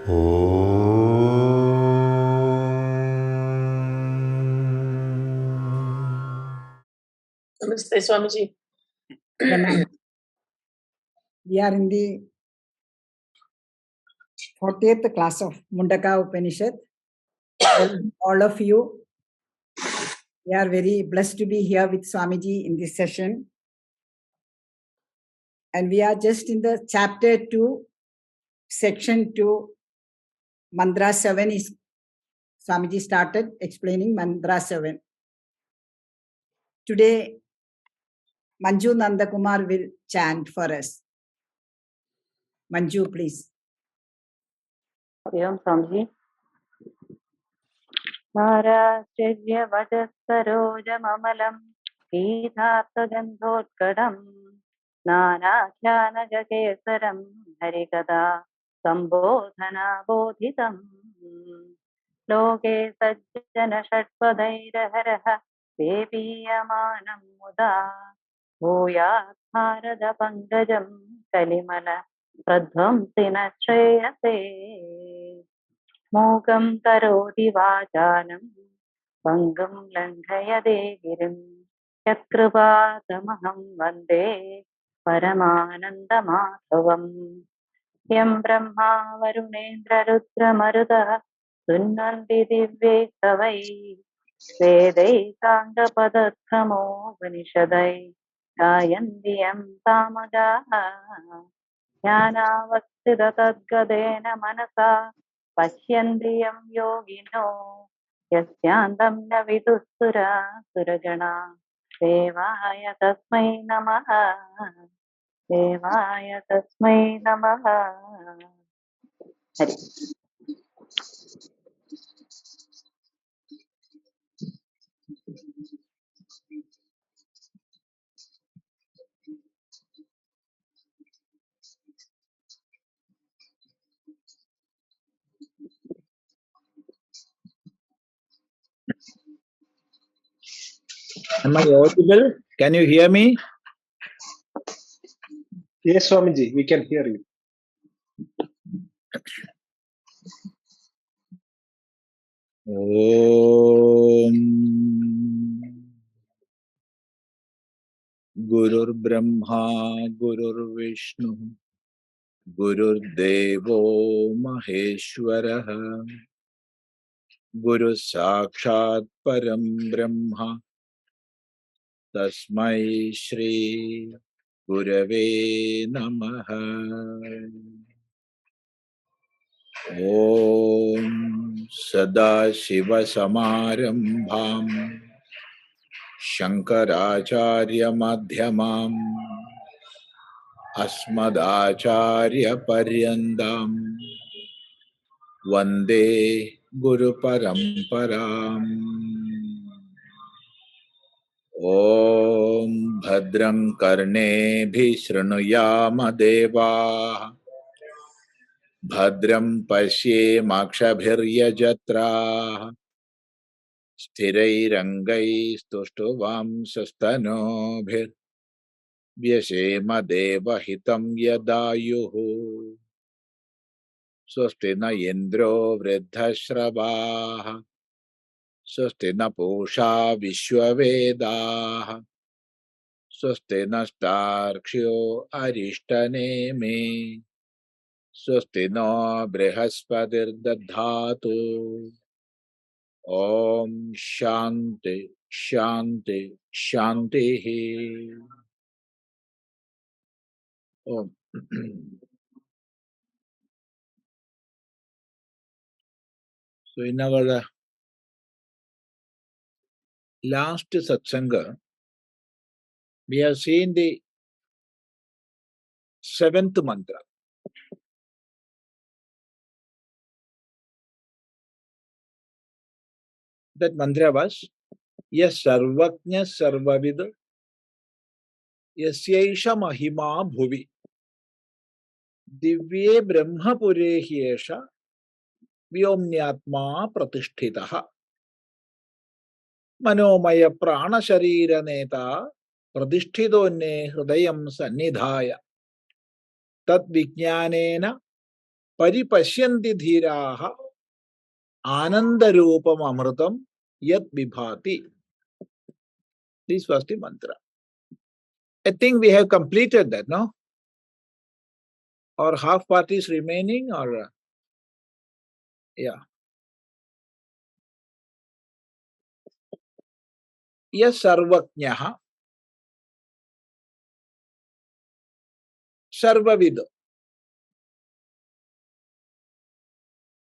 Namaste, Swamiji. We are in the 40th class of Mundakopanishad. All of you, we are very blessed to be here with Swamiji in this session. And we are just in the chapter 2, section 2, mantra 7 is Swamiji started explaining mantra 7. Today, Manju Nandakumar will chant for us. Manju, please. Hṛdayaṃ Swamiji. Nārāśriyavajasarojamamalam pīthāptagandhotkadam nānākhyanagakesaram harikatā sambodhana bodhitam loke sajjana षट्पदैरहरः पेपीयमानं मुदा भूयात् भारतपङ्कजं कलिमल प्रध्वंसिन श्रेयसे मूकं करोति वाचालं भङ्गं लङ्घयते गिरिं यत्कृपातमहं वन्दे परमानन्दमाधवम् यं ब्रह्मा वरुणेन्द्ररुद्रमरुतः सुन्वन्ति दिव्यैस्तवैः वेदैः साङ्गपदक्रमोपनिषदैः गायन्ति यं सामगाः ज्ञानावस्थिततद्गतेन मनसा पश्यन्ति यं योगिनो यस्यान्तं न विदुःसुरगणा देवाय तस्मै नमः देवाय तस्मै नमः Hari Am I audible? Can you hear me? Yes, Swamiji, we can hear you. Om Gurur Brahma Gurur Vishnu Gurur Devo Maheshwaraha Guru Sakshat Param Brahma Tasmai Shri Gurave Namaha. Om Sadashiva Samarambham Shankaracharya Madhyamam Asmadacharya Paryandam Vande Guru Paramparam. Om Bhadram Karnebhi Shrunuyama Devah Bhadram Pashyemakshabhiryajatra Sthirairangai Stushtuvam Sastanobhir Vyashema Devahitam Yadayuhu Swastina Indro Vṛddhashravaha Swastina Pusha Vishwavedaha Swastina Starkshyo Arishtaneme Swastino Brihaspati Dadhatu. Om Shanti Shanti Shanti. Om. So in our last satsanga, we have seen the 7th mantra. That mantra was Yes sarvajñaḥ sarvavidyasyaiṣa mahimā bhuvi divyebrahmapure hyeṣa vyomnyātmā pratiṣṭhitaḥ manomayaḥ prāṇaśarīranetā pratiṣṭhito'nne hṛdayaṃ sannidhāya tadvijñānena paripaśyanti dhīrāha ānandarūpamamṛtaṃ yat vibhāti. This was the mantra. I think we have completed that, no? Or half part is remaining, or yeah. Yes, sarvajñaḥ, sarvavid,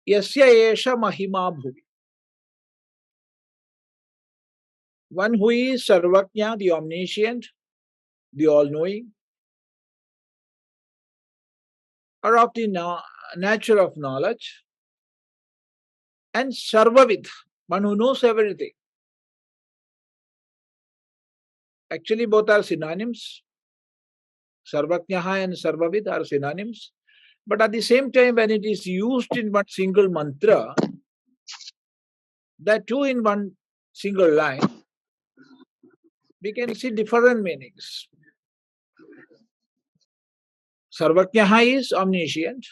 hyeṣa mahimā bhuvi. One who is sarvajñaḥ, the omniscient, the all-knowing, or of the nature of knowledge, and sarvavid, one who knows everything. Actually, both are synonyms. Sarvajñaḥ and sarvavid are synonyms. But at the same time, when it is used in one single mantra, that too in one single line, we can see different meanings. Sarvajñaḥ is omniscient,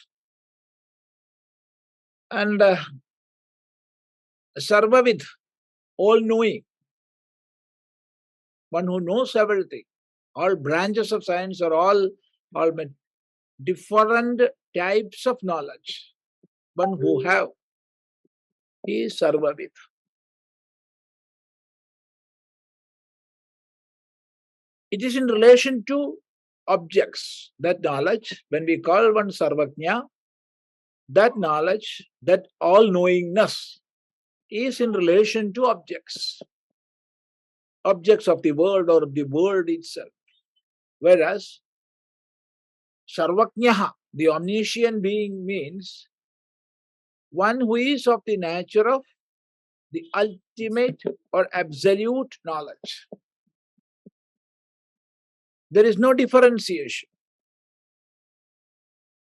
and sarvavid, all-knowing, one who knows everything. All branches of science are all different types of knowledge. One who have is sarvavid. It is in relation to objects, that knowledge. When we call one sarvajña, that knowledge, that all-knowingness is in relation to objects. Objects of the world or the world itself. Whereas sarvajñaḥ, the omniscient being, means one who is of the nature of the ultimate or absolute knowledge. There is no differentiation.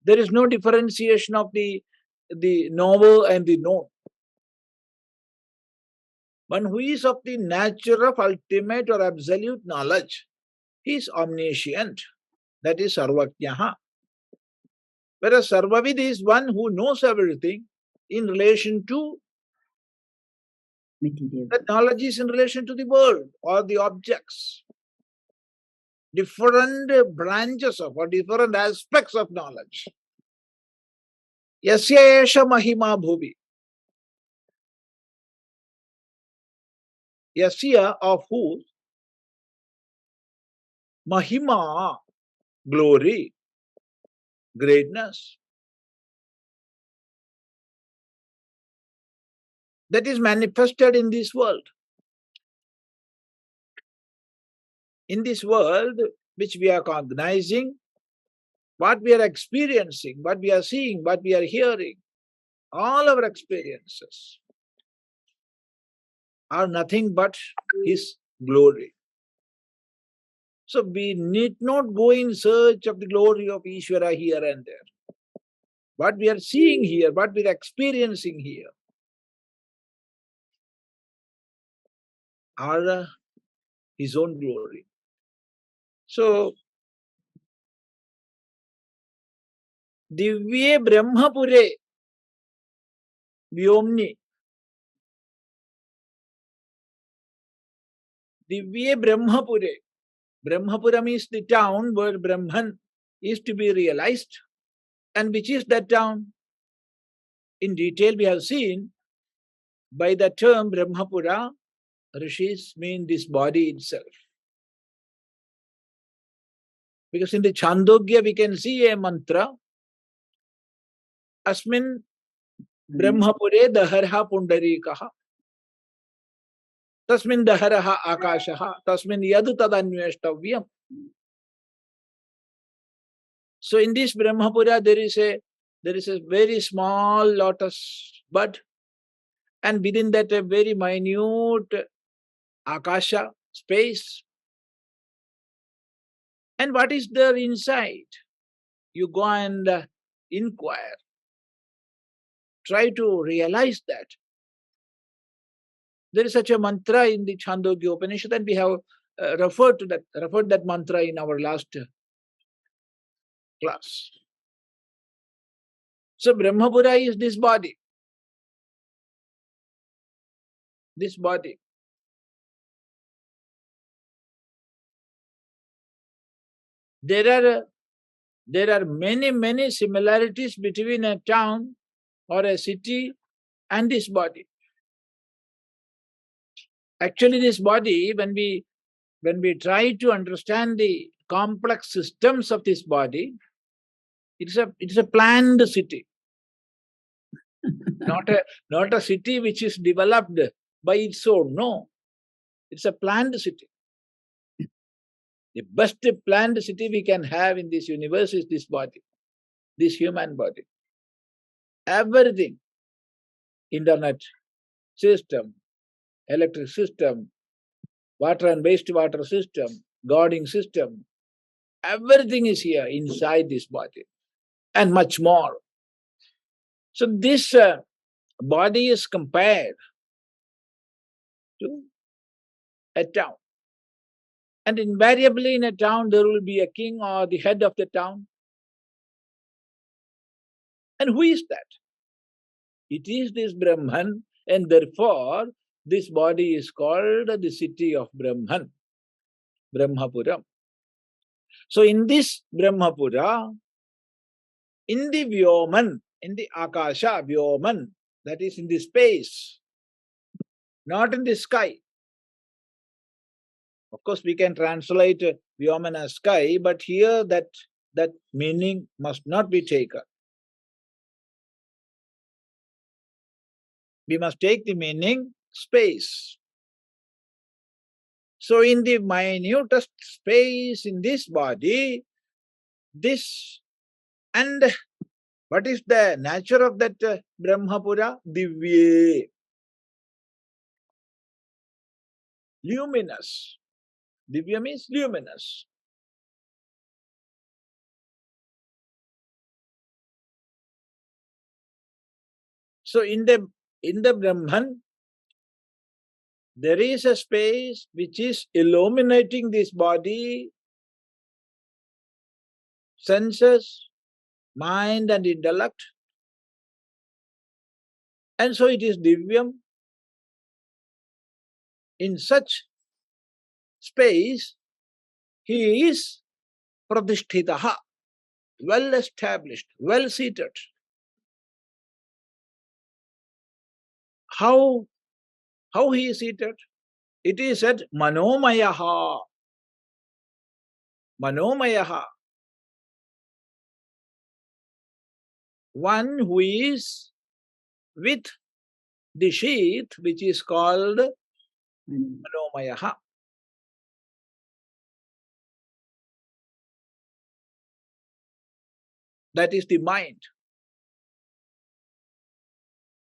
There is no differentiation of the knower and the known. One who is of the nature of ultimate or absolute knowledge, he is omniscient. That is sarvajñaḥ. Whereas sarvavid is one who knows everything in relation to material. that knowledge is in relation to the world or the objects. Different branches of or different aspects of knowledge. Yasya mahimā bhuvi. Yasya, of whose mahimā, glory, greatness, that is manifested in this world. In this world which we are cognizing, what we are experiencing, what we are seeing, what we are hearing, all our experiences are nothing but His glory. So we need not go in search of the glory of Ishvara here and there. What we are seeing here, what we are experiencing here, are His own glory. So, divyebrahmapure, vyomni. Divyebrahmapure. Brahmapura means the town where Brahman is to be realized. And which is that town? In detail we have seen, by the term Brahmapura, Rishis mean this body itself. Because in the Chandogya we can see a mantra, Asmin Brahmapure daharha pundarikaha, tasmin daharaha akashaha, tasmin yadu tadanyveṣṭavyam. So in this Brahmapura there is a very small lotus bud, and within that a very minute akasha, space. And what is there inside? You go and inquire. Try to realize that. There is such a mantra in the Mundakopanishad, and we have referred that mantra in our last class. So Brahmapura is this body. This body. There are many similarities between a town or a city and this body. Actually, this body, when we try to understand the complex systems of this body, it's a planned city. Not a city which is developed by its own. No. It's a planned city. The best planned city we can have in this universe is this body, this human body. Everything, internet system, electric system, water and wastewater system, guarding system, everything is here inside this body and much more. So this body is compared to a town. And invariably in a town there will be a king or the head of the town. And who is that? It is this Brahman, and therefore this body is called the city of Brahman, Brahmapura. So in this Brahmapura, in the Vyoman, in the Akasha, Vyoman, that is in the space, not in the sky. Of course, we can translate Vyoman as sky, but here that meaning must not be taken. We must take the meaning space. So in the minutest space in this body, and what is the nature of that Brahmapura? Divye. Luminous. Divya means luminous. So in the Brahman, there is a space which is illuminating this body, senses, mind and intellect. And so it is divyam. In such space, he is pratiṣṭhitaḥ, well established, well seated. How he is seated? It is said manomayaḥ. Manomayaḥ. One who is with the sheath which is called manomayaḥ. That is the mind.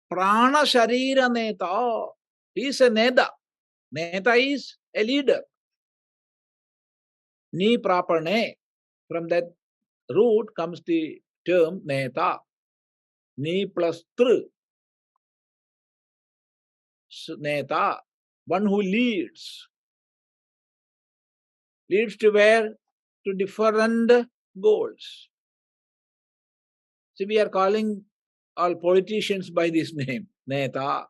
prāṇaśarīranetā. He is a neta. Neta is a leader. Ni proper ne. From that root comes the term neta. Ni plus tr. Neta. One who leads. Leads to where? To different goals. See, we are calling all politicians by this name, Neta.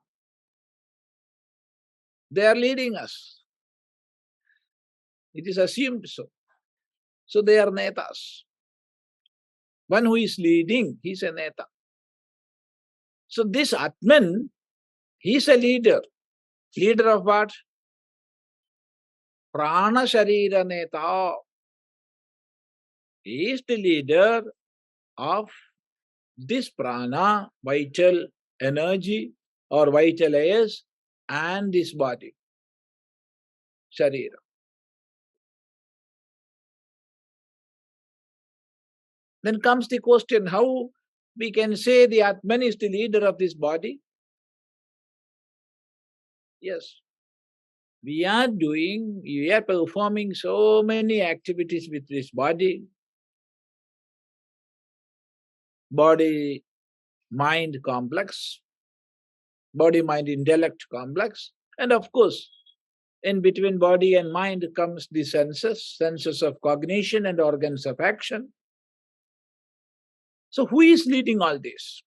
They are leading us. It is assumed so. So they are Netas. One who is leading, he is a Neta. So this Atman, he is a leader. Leader of what? prāṇaśarīranetā. He is the leader of this prana, vital energy or vital airs, and this body, sharira. Then comes the question, how we can say the Atman is the leader of this body? Yes, we are performing so many activities with this body. Body-mind complex, body-mind-intellect complex, and of course, in between body and mind comes the senses of cognition and organs of action. So who is leading all this?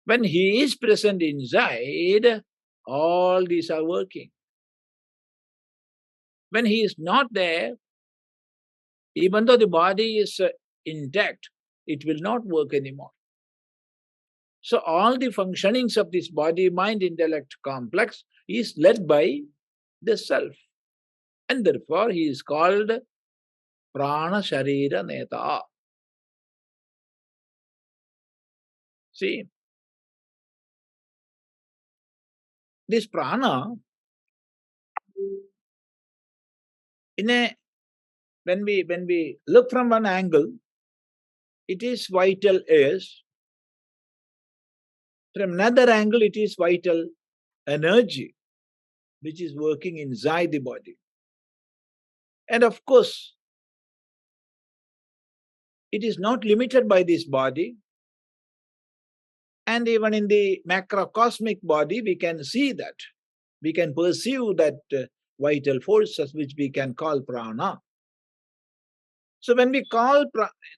When he is present inside, all these are working. When he is not there, even though the body is intact, it will not work anymore. So all the functionings of this body, mind, intellect complex is led by the self. And therefore he is called prāṇaśarīranetā. See, this prana, when we look from one angle, it is vital as. From another angle, it is vital energy, which is working inside the body. And of course, it is not limited by this body. And even in the macrocosmic body, we can see that. We can perceive that vital forces, which we can call prana. So when we call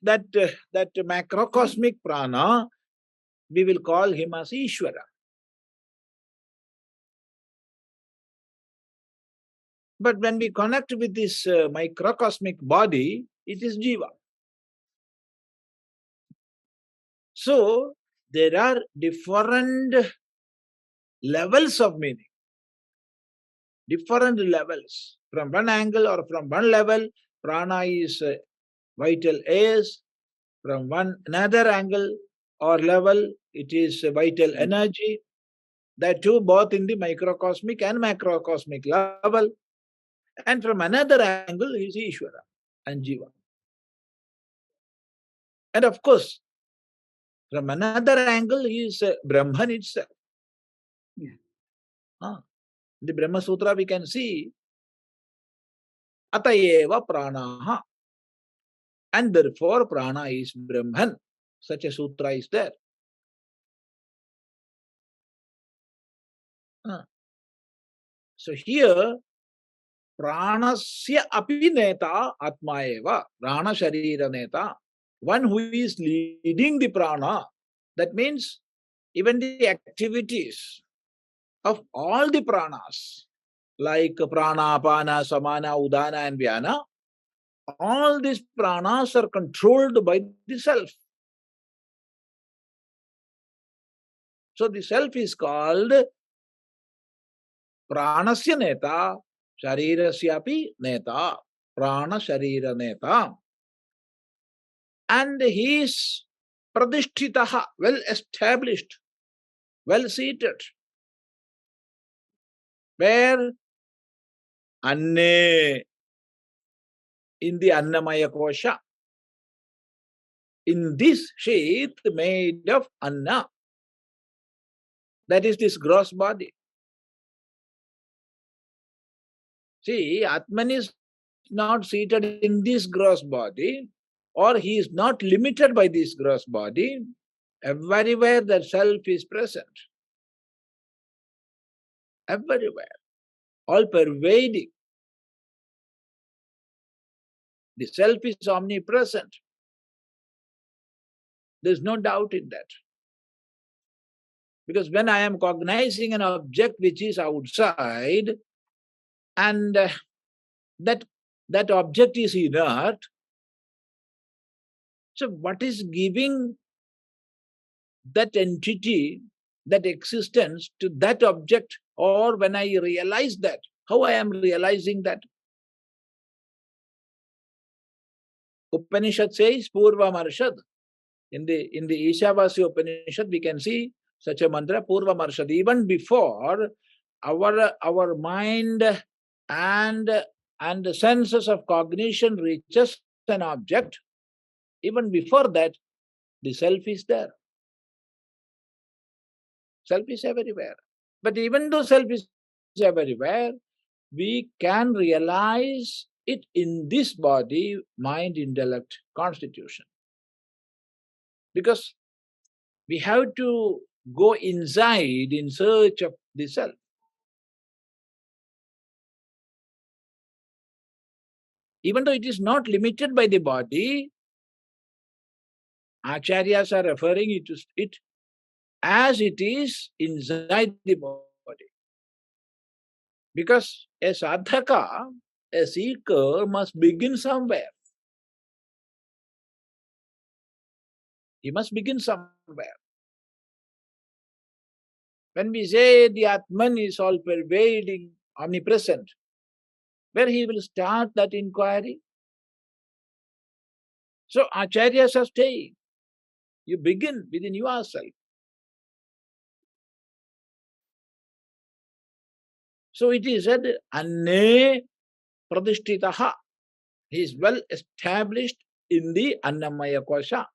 that macrocosmic prana, we will call him as Ishvara. But when we connect with this microcosmic body, it is Jiva. So there are different levels of meaning. Different levels. From one angle or from one level, prana is vital as. From another angle or level, it is vital energy. That too, both in the microcosmic and macrocosmic level. And from another angle is Ishvara and Jiva. And of course, from another angle is Brahman itself. Yeah. The Brahma Sutra we can see Atayeva pranaha. And therefore prana is Brahman. Such a sutra is there. So here, pranasya api neta atma eva, prāṇaśarīranetā. One who is leading the prana, that means even the activities of all the pranas, like prana, apana, samana, udana and vyana, all these pranas are controlled by the self. So the self is called pranasya neta, sharirasyapi neta, prāṇaśarīranetā. And he is pratiṣṭhitaḥ, well established, well seated. Where? Anne, in the annamaya kosha. In this sheath made of anna. That is this gross body. See, Atman is not seated in this gross body, or he is not limited by this gross body. Everywhere the self is present. Everywhere. All pervading. The self is omnipresent. There is no doubt in that. Because when I am cognizing an object which is outside, and that object is inert, so what is giving that entity, that existence to that object, or when I realize that, how I am realizing that? Upanishad says, Purvamarshad. In the Ishavasya Upanishad, we can see such a mantra, Purvamarshad. Even before our mind and the senses of cognition reaches an object, even before that, the self is there. Self is everywhere. But even though self is everywhere, we can realize it in this body, mind, intellect, constitution. Because we have to go inside in search of the self. Even though it is not limited by the body, Acharyas are referring to it as it is inside the body. Because a sadhaka, a seeker, must begin somewhere. He must begin somewhere. When we say the Atman is all pervading, omnipresent, where he will start that inquiry? So Acharyas are saying, you begin within yourself. So it is said, Anne pratiṣṭhitaḥ. He is well established in the annamaya kosha,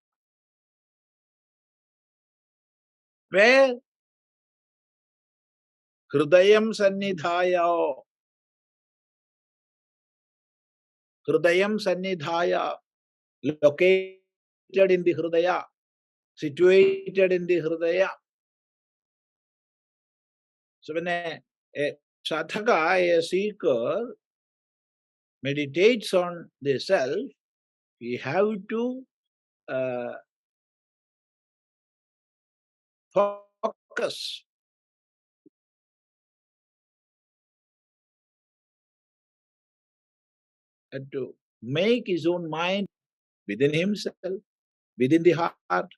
where hṛdayaṃ sannidhāya, located in the hṛdaya, situated in the hṛdaya. So when a sadhaka, a seeker, meditates on the self, we have to focus. And to make his own mind within himself, within the heart.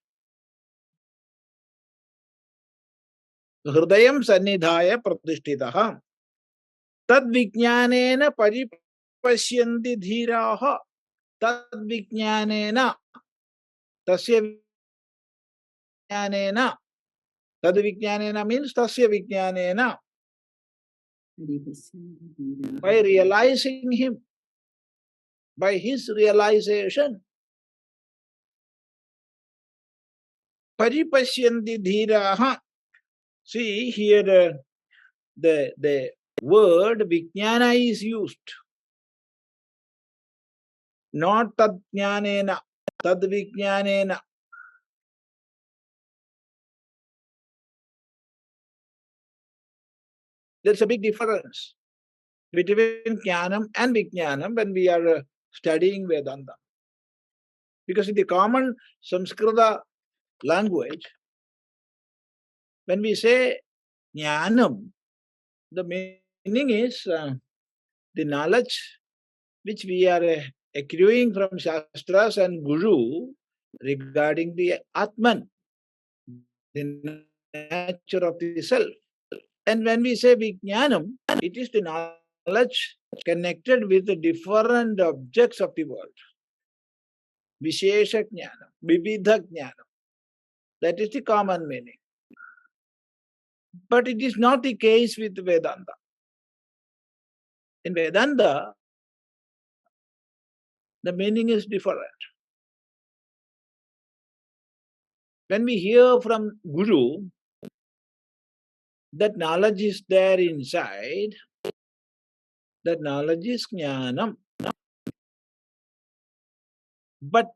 hṛdayaṃ sannidhāya pratiṣṭhitaḥ. tadvijñānena paripaśyanti dhīrāha. tadvijñānena. Tasya vijñānena. Tadvijñānena means tasya vijñānena. By realizing him, by his realization. Paripaśyanti dhīrāha. See here the word vijnana is used. Not tadjnanena, tadvijñānena. There's a big difference between jnanam and vijnanam when we are studying Vedanta. Because in the common Samskrita language, when we say jnanam, the meaning is the knowledge which we are accruing from Shastras and Guru regarding the Atman, the nature of the self. And when we say Vijnanam, it is the knowledge connected with the different objects of the world. Vishesha Jnanam, Vividha Jnanam. That is the common meaning. But it is not the case with Vedanta. In Vedanta, the meaning is different. When we hear from Guru, that knowledge is there inside, that knowledge is Jnanam. But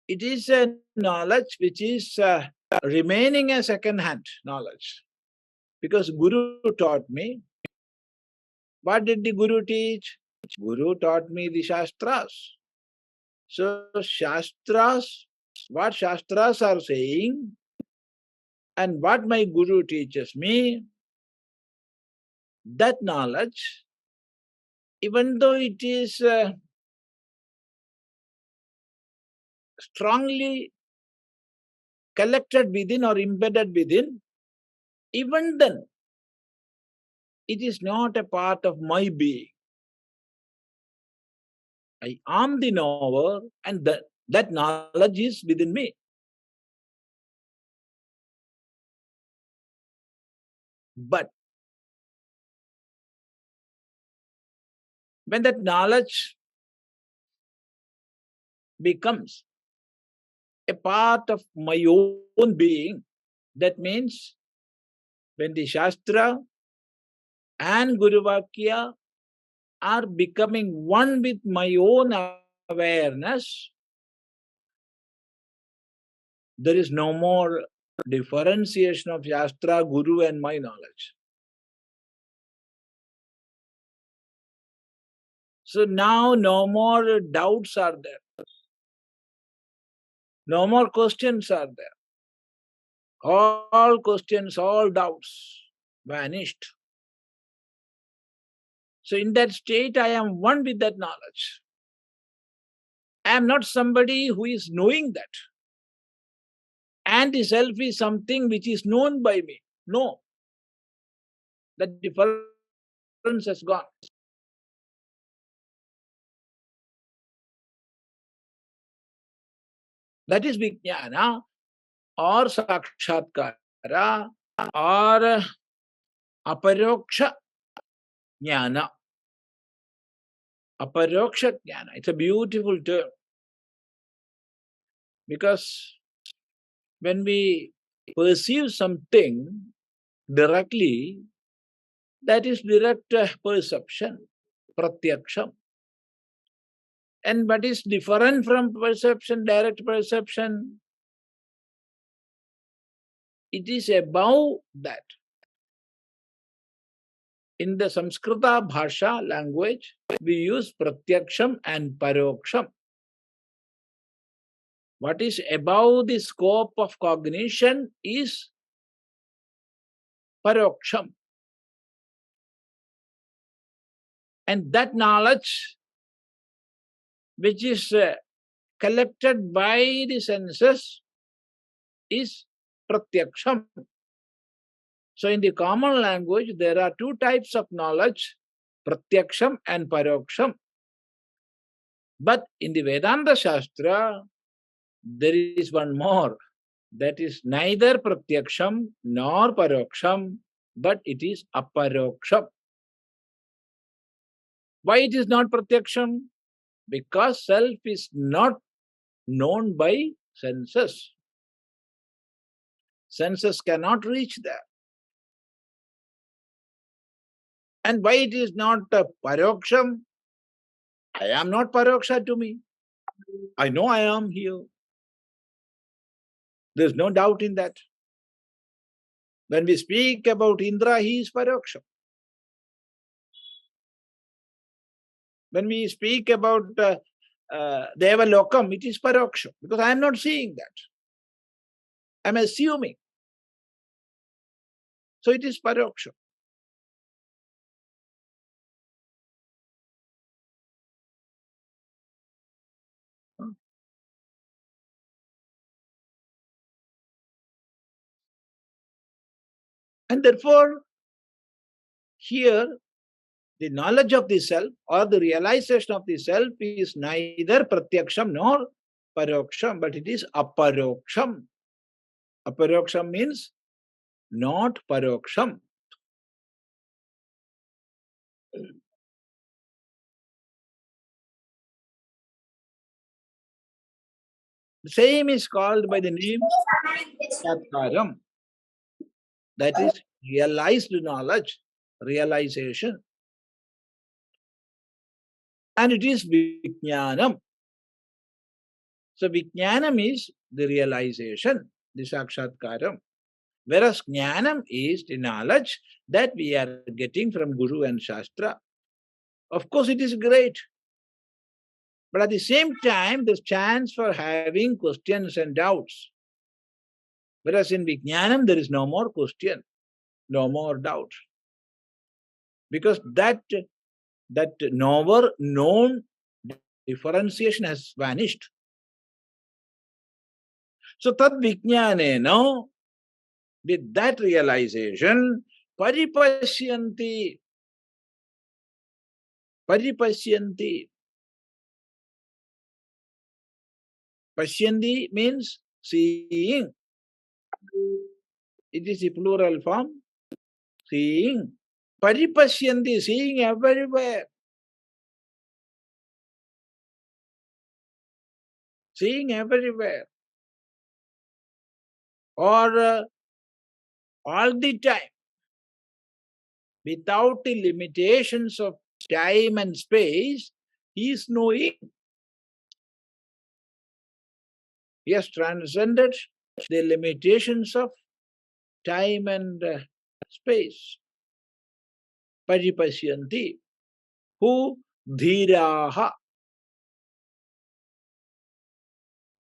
it is a knowledge which is remaining a second-hand knowledge. Because Guru taught me. What did the Guru teach? Guru taught me the Shastras. So Shastras, what Shastras are saying and what my Guru teaches me, that knowledge, even though it is strongly collected within or embedded within, even then, it is not a part of my being. I am the knower and that knowledge is within me. But when that knowledge becomes a part of my own being, that means when the Shastra and Guru Vakya are becoming one with my own awareness, there is no more differentiation of Shastra, Guru and my knowledge. So now no more doubts are there. No more questions are there. All questions, all doubts vanished. So in that state, I am one with that knowledge. I am not somebody who is knowing that. And the self is something which is known by me. No. That difference has gone. That is vijnana or sakshatkara or aparoksha jnana. Aparoksha jnana. It's a beautiful term. Because when we perceive something directly, that is direct perception, pratyaksham. And what is different from perception, direct perception? It is above that. In the Samskrita bhasha language, we use pratyaksham and paroksham. What is above the scope of cognition is paroksham. And that knowledge, which is collected by the senses, is pratyaksham. So in the common language, there are two types of knowledge, pratyaksham and paroksham. But in the Vedanta Shastra, there is one more. That is neither pratyaksham nor paroksham, but it is aparoksham. Why it is not pratyaksham? Because self is not known by senses. Senses cannot reach there. And why it is not paroksham? I am not paroksha to me. I know I am here. There's no doubt in that. When we speak about Indra, he is paroksha. When we speak about Devalokam, it is paroksha, because I am not seeing that. I am assuming. So it is paroksha. And therefore, here, the knowledge of the self or the realization of the self is neither pratyaksham nor paroksham, but it is aparoksham. Aparoksham means not paroksham. The same is called by the name Satkaram. That is realized knowledge, realization. And it is vijnanam. So vijnanam is the realization, the sakshatkaram. Whereas jnanam is the knowledge that we are getting from Guru and Shastra. Of course, it is great. But at the same time, there's chance for having questions and doubts. Whereas in vijnanam, there is no more question, no more doubt. Because that never known differentiation has vanished. So tadvijñānena, with that realization, paripaśyanti. Paśyanti means seeing. It is the plural form, seeing. Paripaśyanti, seeing everywhere. Seeing everywhere. Or all the time. Without the limitations of time and space, he is knowing. He has transcended the limitations of time and space. Paripaśyanti. Who? Dhīrāha.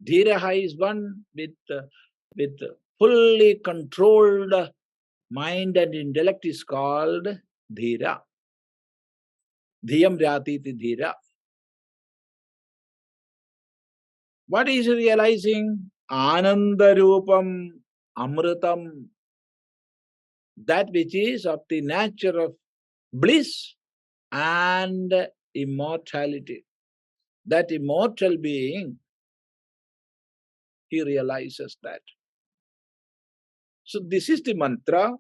Dhīrā is one with fully controlled mind and intellect is called dhīrā. Vyomnyātmā dhīrā. What is realizing? ānandarūpamamṛtaṃ. That which is of the nature of bliss and immortality. That immortal being, he realizes that. So this is the mantra.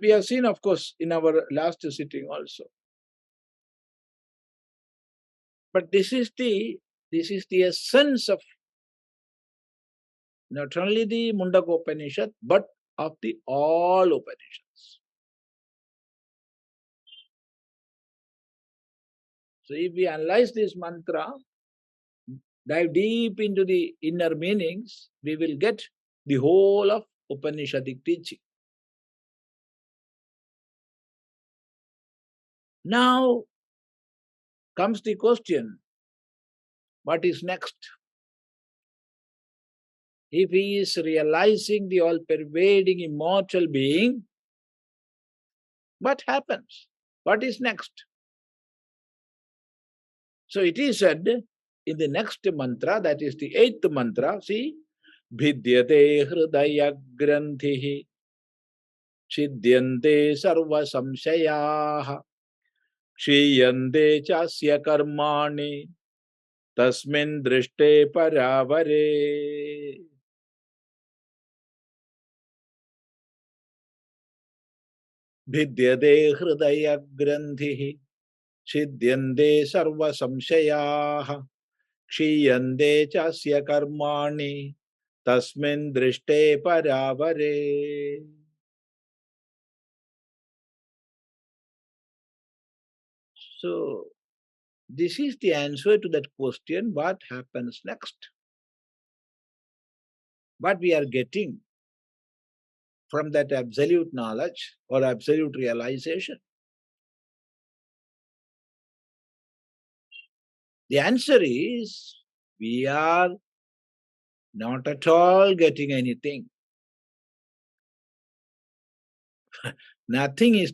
We have seen, of course, in our last sitting also. But this is the essence of not only the Mundakopanishad, but of the all Upanishads. So if we analyze this mantra, dive deep into the inner meanings, we will get the whole of Upanishadic teaching. Now comes the question, what is next? If he is realizing the all-pervading immortal being, what happens? What is next? So it is said in the next mantra, that is the 8th mantra, see, bhidyate hṛdayagranthiśchidyante sarvasaṃśayāḥ kṣīyante cāsya karmāṇi tasmindṛṣṭe parāvare. Bhidyate hṛdayagranthiśchidyante sarvasaṃśayāḥ kṣīyante cāsya karmāṇi tasmindṛṣṭe parāvare. So, this is the answer to that question, what happens next? What we are getting from that absolute knowledge or absolute realization? The answer is, we are not at all getting anything. Nothing is,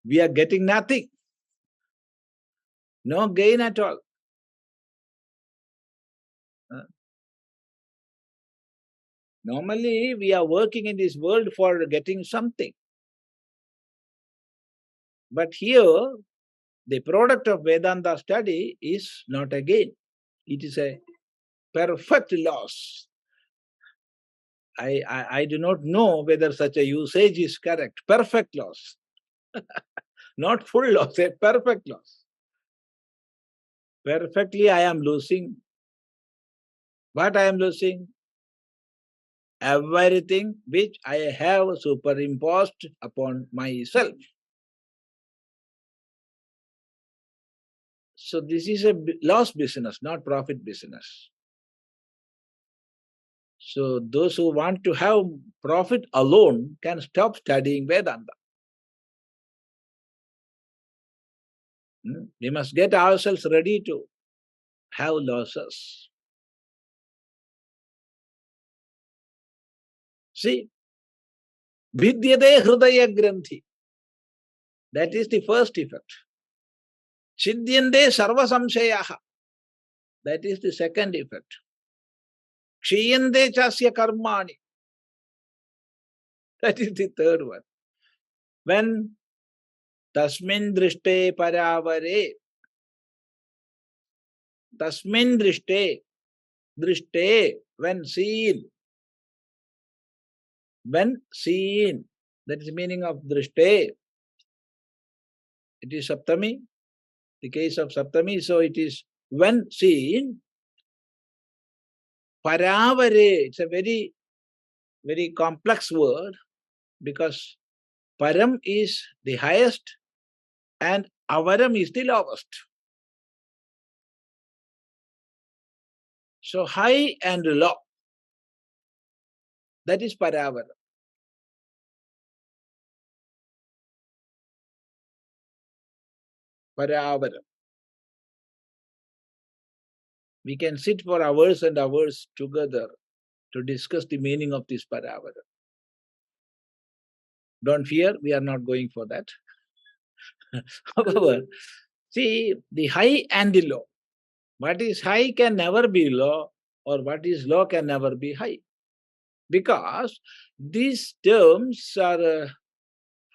we are getting nothing. No gain at all. Normally, we are working in this world for getting something. But here, the product of Vedanta study is not a gain. It is a perfect loss. I do not know whether such a usage is correct. Perfect loss. Not full loss, a perfect loss. Perfectly I am losing. What I am losing? Everything which I have superimposed upon myself. So this is a loss business, not profit business. So those who want to have profit alone can stop studying Vedanta. We must get ourselves ready to have losses. See, bhidyate hṛdayagranthi. That is the first effect. Chidyante sarvasaṃśayāḥ. That is the second effect. kṣīyante cāsya karmāṇi. That is the third one. When tasmindṛṣṭe parāvare. Tasmindṛṣṭe. Drishte, when seen. When seen. That is the meaning of drishte. It is saptami. The case of saptami. So it is when seen. Parāvare. It's a very, very complex word because param is the highest and avaram is the lowest. So high and low. That is parāvara. Parāvara. We can sit for hours and hours together to discuss the meaning of this parāvare. Don't fear, we are not going for that. However, see, the high and the low. What is high can never be low, or what is low can never be high. Because these terms are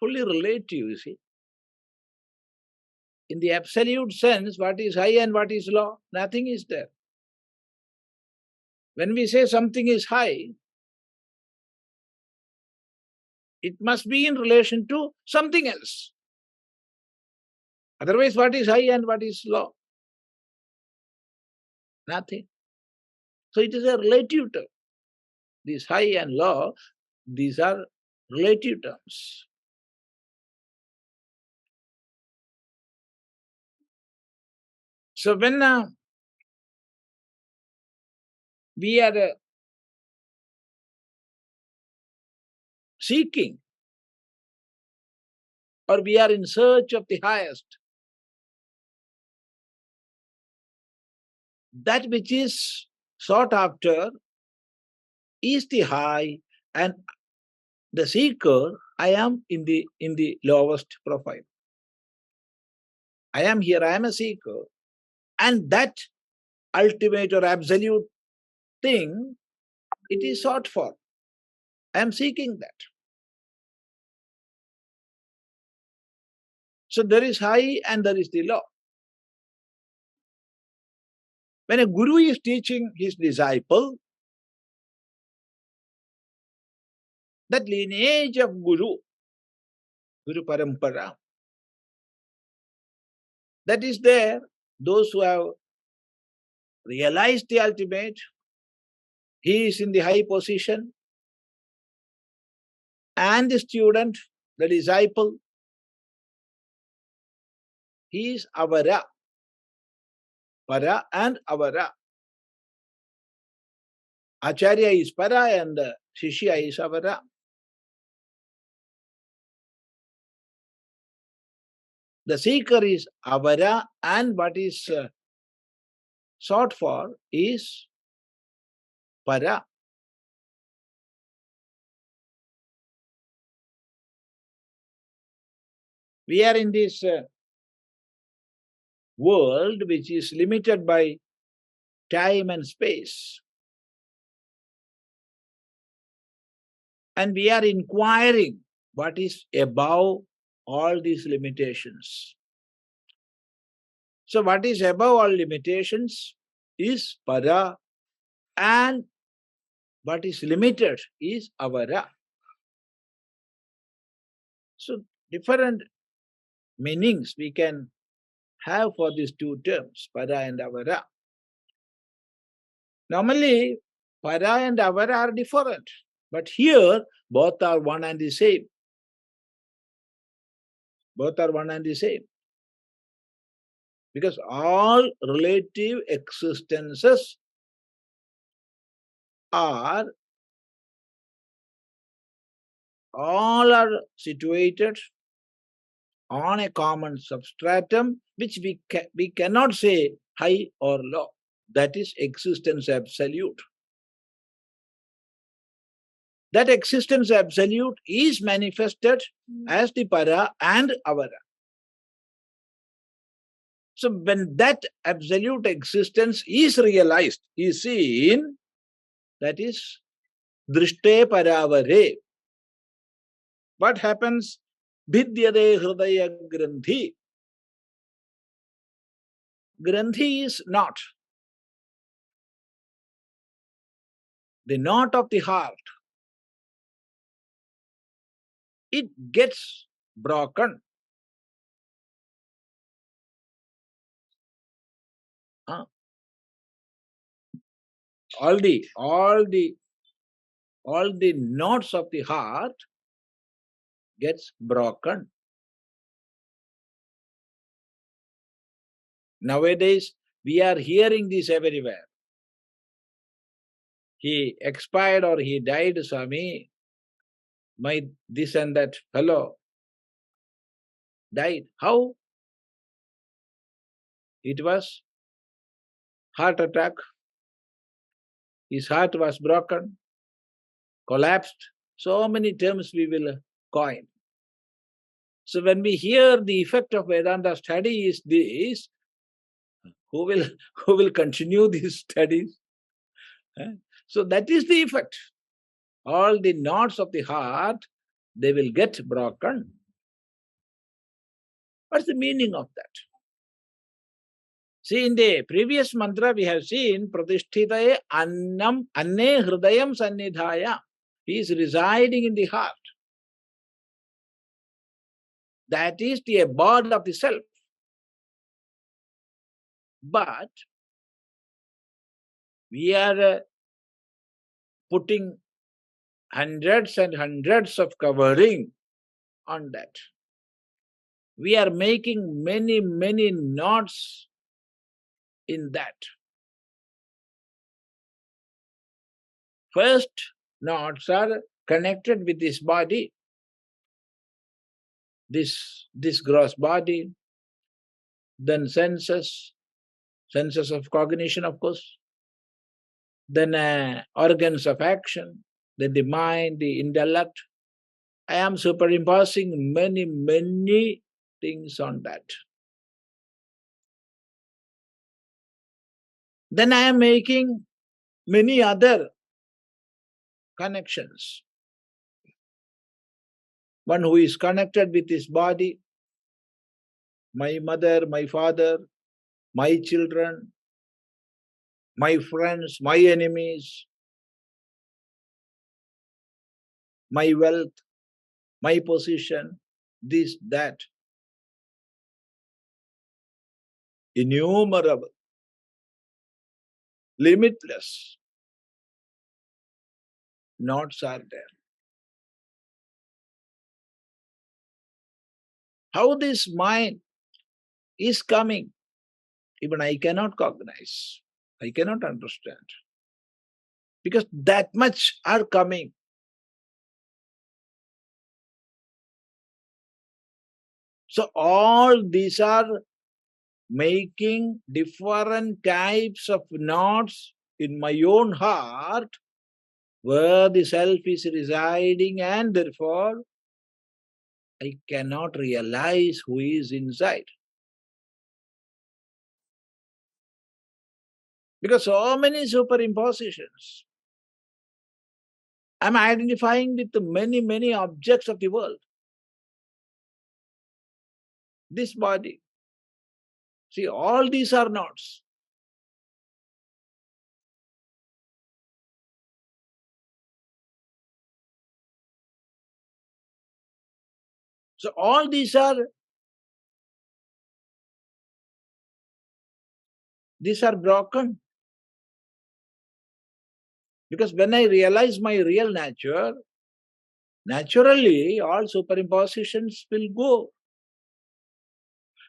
fully relative, you see. In the absolute sense, what is high and what is low? Nothing is there. When we say something is high, it must be in relation to something else. Otherwise, what is high and what is low? Nothing. So it is a relative term. This high and low, these are relative terms. So when we are seeking, or we are in search of the highest, that which is sought after is the high, and the seeker, I am in the lowest profile. I am here, I am a seeker, and that ultimate or absolute thing, it is sought for. I am seeking that. So there is high and there is the low. When a guru is teaching his disciple, that lineage of guru parampara, that is there. Those who have realized the ultimate, he is in the high position, and the student, the disciple, he is avara, para and avara. Acharya is para and shishya is avara. The seeker is avara, and what is sought for is para. We are in this world which is limited by time and space. And we are inquiring what is above all these limitations. So what is above all limitations is para, and what is limited is avara. So different meanings we can have for these two terms, para and avara. Normally, para and avara are different, but here both are one and the same. Both are one and the same. Because all relative existences are situated on a common substratum which we cannot say high or low. That is existence absolute. That existence absolute is manifested as the para and avara. So when that absolute existence is realized, is seen, that is dhṛṣṭe parāvare. What happens? Bhidyate hṛdayagranthi. Granthi is knot. The knot of the heart. It gets broken. All the knots of the heart gets broken. Nowadays, we are hearing this everywhere. He expired or he died, Swami. My this and that fellow died. How? It was heart attack, his heart was broken, collapsed. So many terms we will coin. So when we hear the effect of Vedanta study is this, who will continue these studies? So that is the effect. All the knots of the heart, they will get broken. What's the meaning of that? See, in the previous mantra we have seen pratiṣṭhito'nne ānandarūpamamṛtaṃ hṛdayaṃ sannidhāya. He is residing in the heart. That is the abode of the self. But we are putting hundreds and hundreds of covering on that. We are making many, many knots in that. First knots are connected with this body, this gross body, then senses of cognition, of course, then organs of action, then the mind, the intellect. I am superimposing many, many things on that. Then I am making many other connections. One who is connected with his body, my mother, my father, my children, my friends, my enemies, my wealth, my position, this, that. Innumerable, limitless knots are there. How this mind is coming, even I cannot cognize. I cannot understand. Because that much are coming. So all these are making different types of knots in my own heart where the self is residing, and therefore I cannot realize who is inside. Because so many superimpositions. I am identifying with many, many objects of the world. This body. See, all these are knots. So all these are broken. Because when I realize my real nature, naturally all superimpositions will go.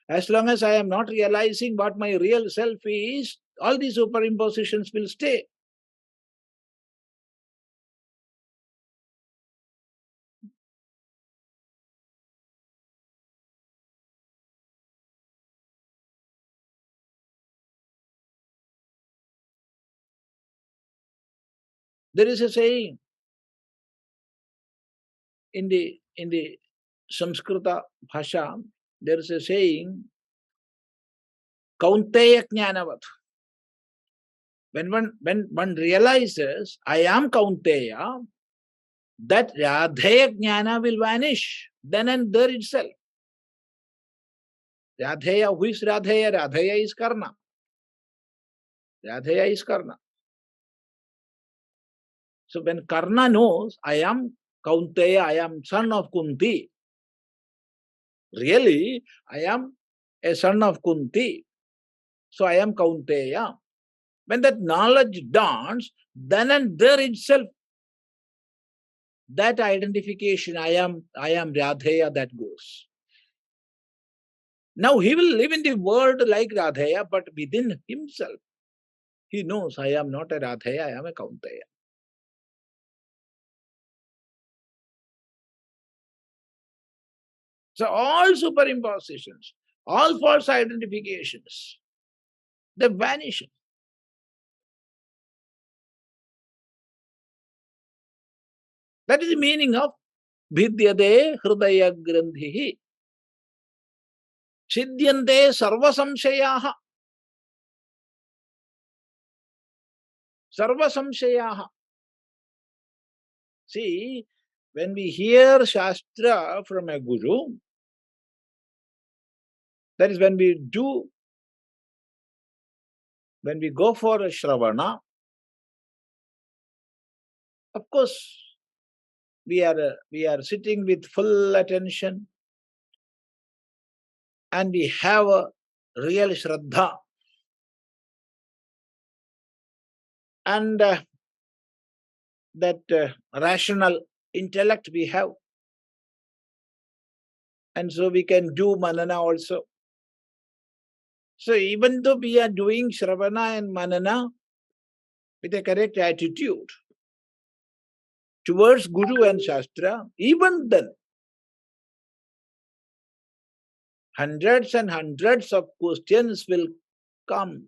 As long as I am not realizing what my real self is, all these superimpositions will stay. There is a saying in the Samskrita bhasha, there is a saying, Kaunteya jnanavat. When one realizes, I am Kaunteya, that Radheya jnana will vanish then and there itself. Radheya, who is Radheya? Radheya is Karna. Radheya is Karna. So when Karna knows, I am Kaunteya, I am son of Kunti. Really, I am a son of Kunti. So I am Kaunteya. When that knowledge dawns, then and there itself, that identification, I am Radheya, that goes. Now he will live in the world like Radheya, but within himself, he knows I am not a Radheya, I am a Kaunteya. So all superimpositions, all false identifications, they vanish. That is the meaning of bhidyate hṛdayagranthiśchidyante sarvasaṃśayāḥ. Sarvasaṃśayāḥ. See, when we hear Shastra from a guru, that is when we go for a shravana, of course, we are sitting with full attention and we have a real shraddha. And that rational intellect we have. And so we can do manana also. So even though we are doing shravana and manana with a correct attitude towards Guru and Shastra, even then, hundreds and hundreds of questions will come.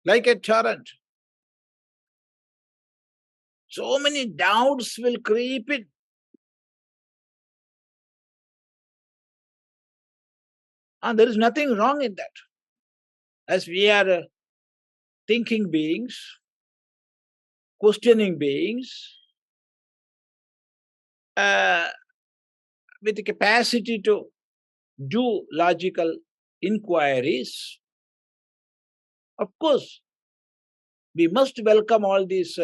Like a torrent. So many doubts will creep in. And there is nothing wrong in that. As we are thinking beings, questioning beings, with the capacity to do logical inquiries, of course, we must welcome all these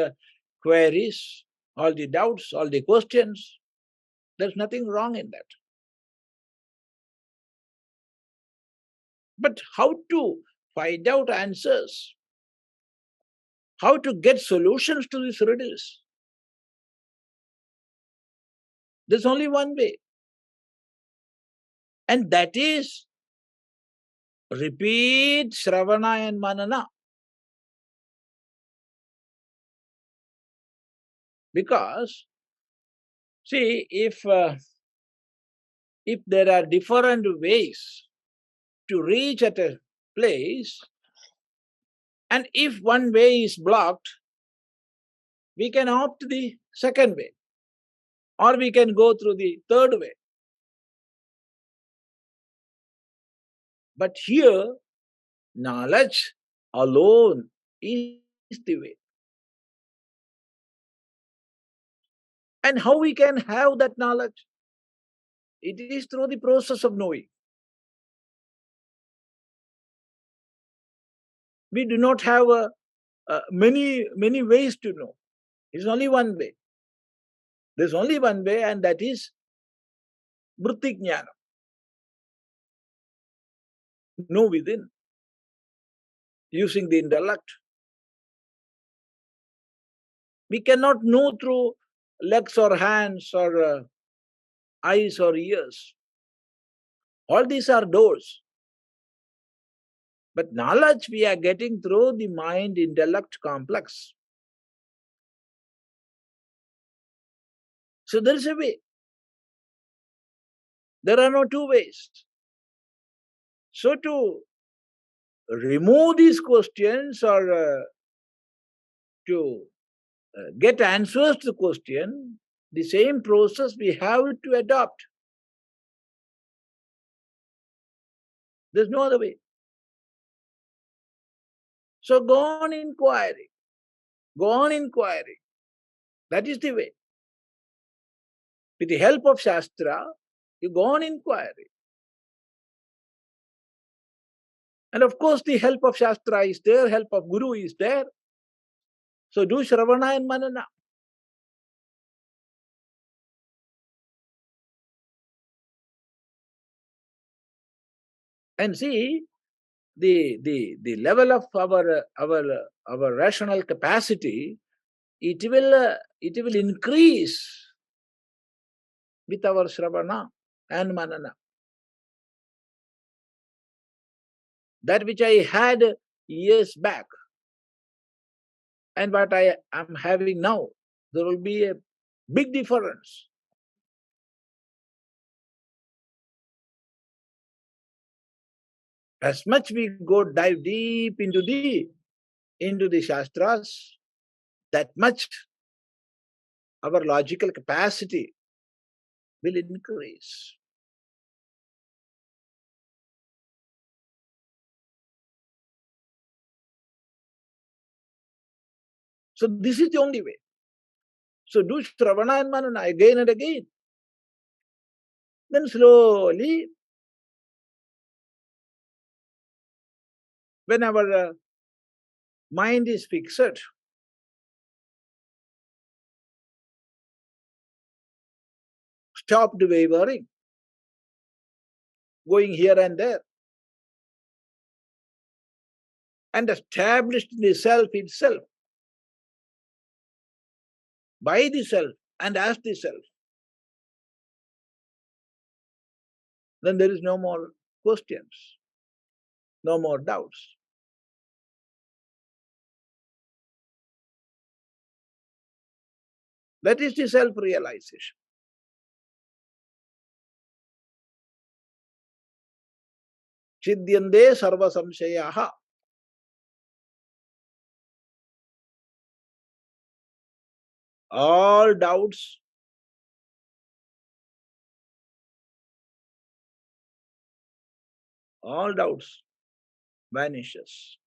queries, all the doubts, all the questions. There's nothing wrong in that. But how to find out answers? How to get solutions to these riddles? There's only one way. And that is repeat shravana and manana. Because, see, if there are different ways to reach at a place, and if one way is blocked, we can opt the second way, or we can go through the third way. But here, knowledge alone is the way. And how we can have that knowledge? It is through the process of knowing. We do not have many ways to know. It's only one way. There's only one way, and that is pratiṣṭhito'nne. Know within, using the intellect. We cannot know through legs or hands or eyes or ears. All these are doors. But knowledge we are getting through the mind-intellect complex. So there is a way. There are no two ways. So to remove these questions or to get answers to the question, the same process we have to adopt. There's no other way. So go on inquiring. Go on inquiring. That is the way. With the help of Shastra, you go on inquiring. And of course, the help of Shastra is there, help of Guru is there. So do Shravana and Manana. And see, the level of our rational capacity, it will increase with our Shravana and Manana. That which I had years back and what I am having now, there will be a big difference. As much we dive deep into the Shastras, that much our logical capacity will increase. So this is the only way. So do Shravana and Manana again and again. Then slowly, when our mind is fixed, stopped wavering, going here and there, and established the self itself, by the self and as the self, then there is no more questions, no more doubts. That is the self-realization. Chidyante sarvasaṃśayāḥ. All doubts vanishes.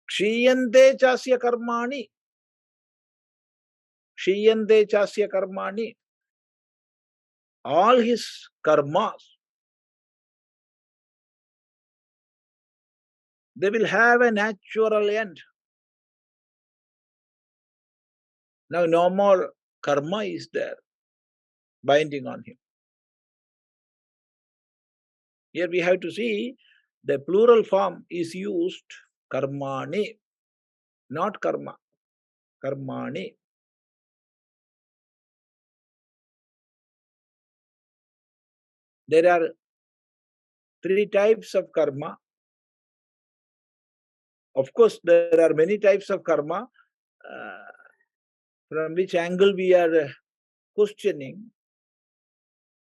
Kṣīyante cāsya karmāṇi. Kṣīyante cāsya karmāṇi. All his karmas, they will have a natural end. Now no more karma is there binding on him. Here we have to see the plural form is used, karmāṇi, not karma, karmāṇi. There are three types of karma. Of course, there are many types of karma. From which angle we are questioning,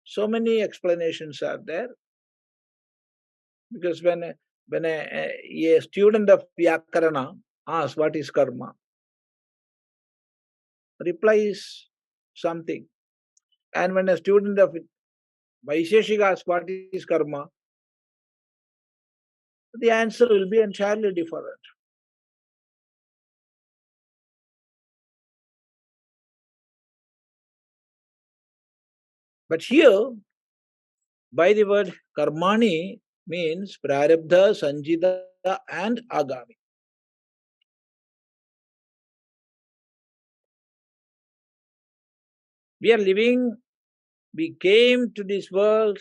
so many explanations are there. Because when a student of Vyakarana asks what is karma, replies something. And when a student of Vaisheshika asks what is karma, the answer will be entirely different. But here, by the word karmāṇi means prarabdha, sanjita and agami. We are living, we came to this world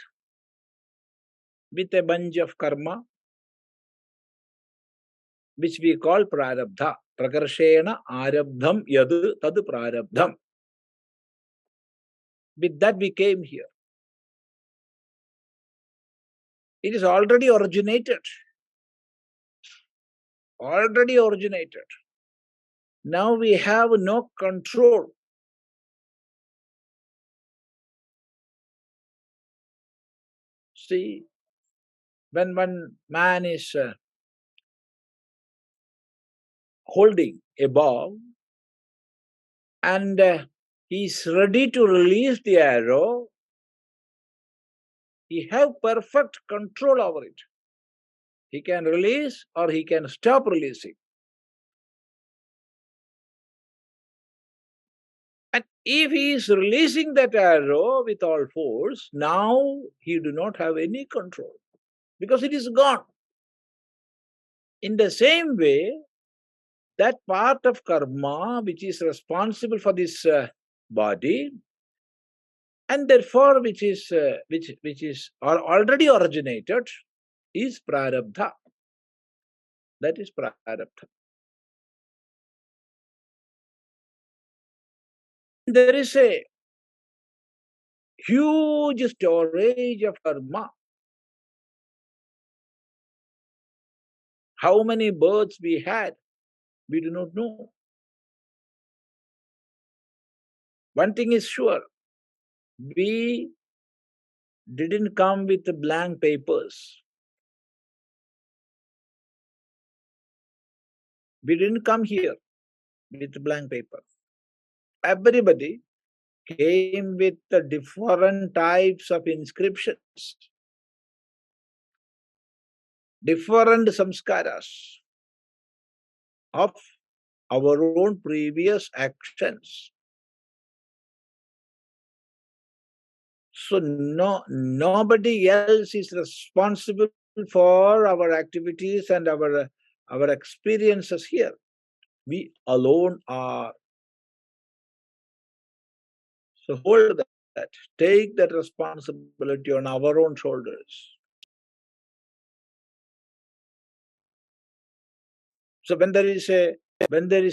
with a bunch of karma, which we call prarabdha. Prakarshena arabdham yad tad prarabdham. With that we came here. It is already originated. Already originated. Now we have no control. See, when one man is holding a ball and he is ready to release the arrow, he has perfect control over it. He can release or he can stop releasing. And if he is releasing that arrow with all force, now he do not have any control because it is gone. In the same way, that part of karma which is responsible for this body and therefore which is already originated is prarabdha. That is prarabdha. There is a huge storage of karma. How many births we had, we do not know. One thing is sure, we didn't come with blank papers. We didn't come here with blank paper. Everybody came with the different types of inscriptions, different samskaras of our own previous actions. So nobody else is responsible for our activities and our experiences here. We alone are. So hold that. Take that responsibility on our own shoulders. So when there is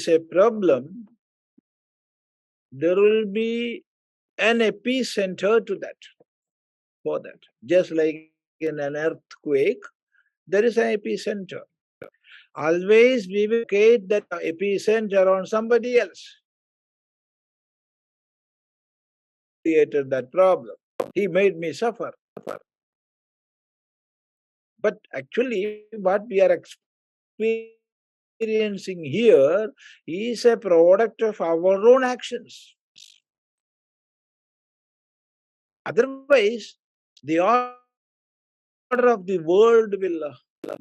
a problem, there will be an epicenter to that, for that. Just like in an earthquake, there is an epicenter. Always we will locate that epicenter on somebody else. Created that problem. He made me suffer. But actually, what we are experiencing here is a product of our own actions. Otherwise, the order of the world will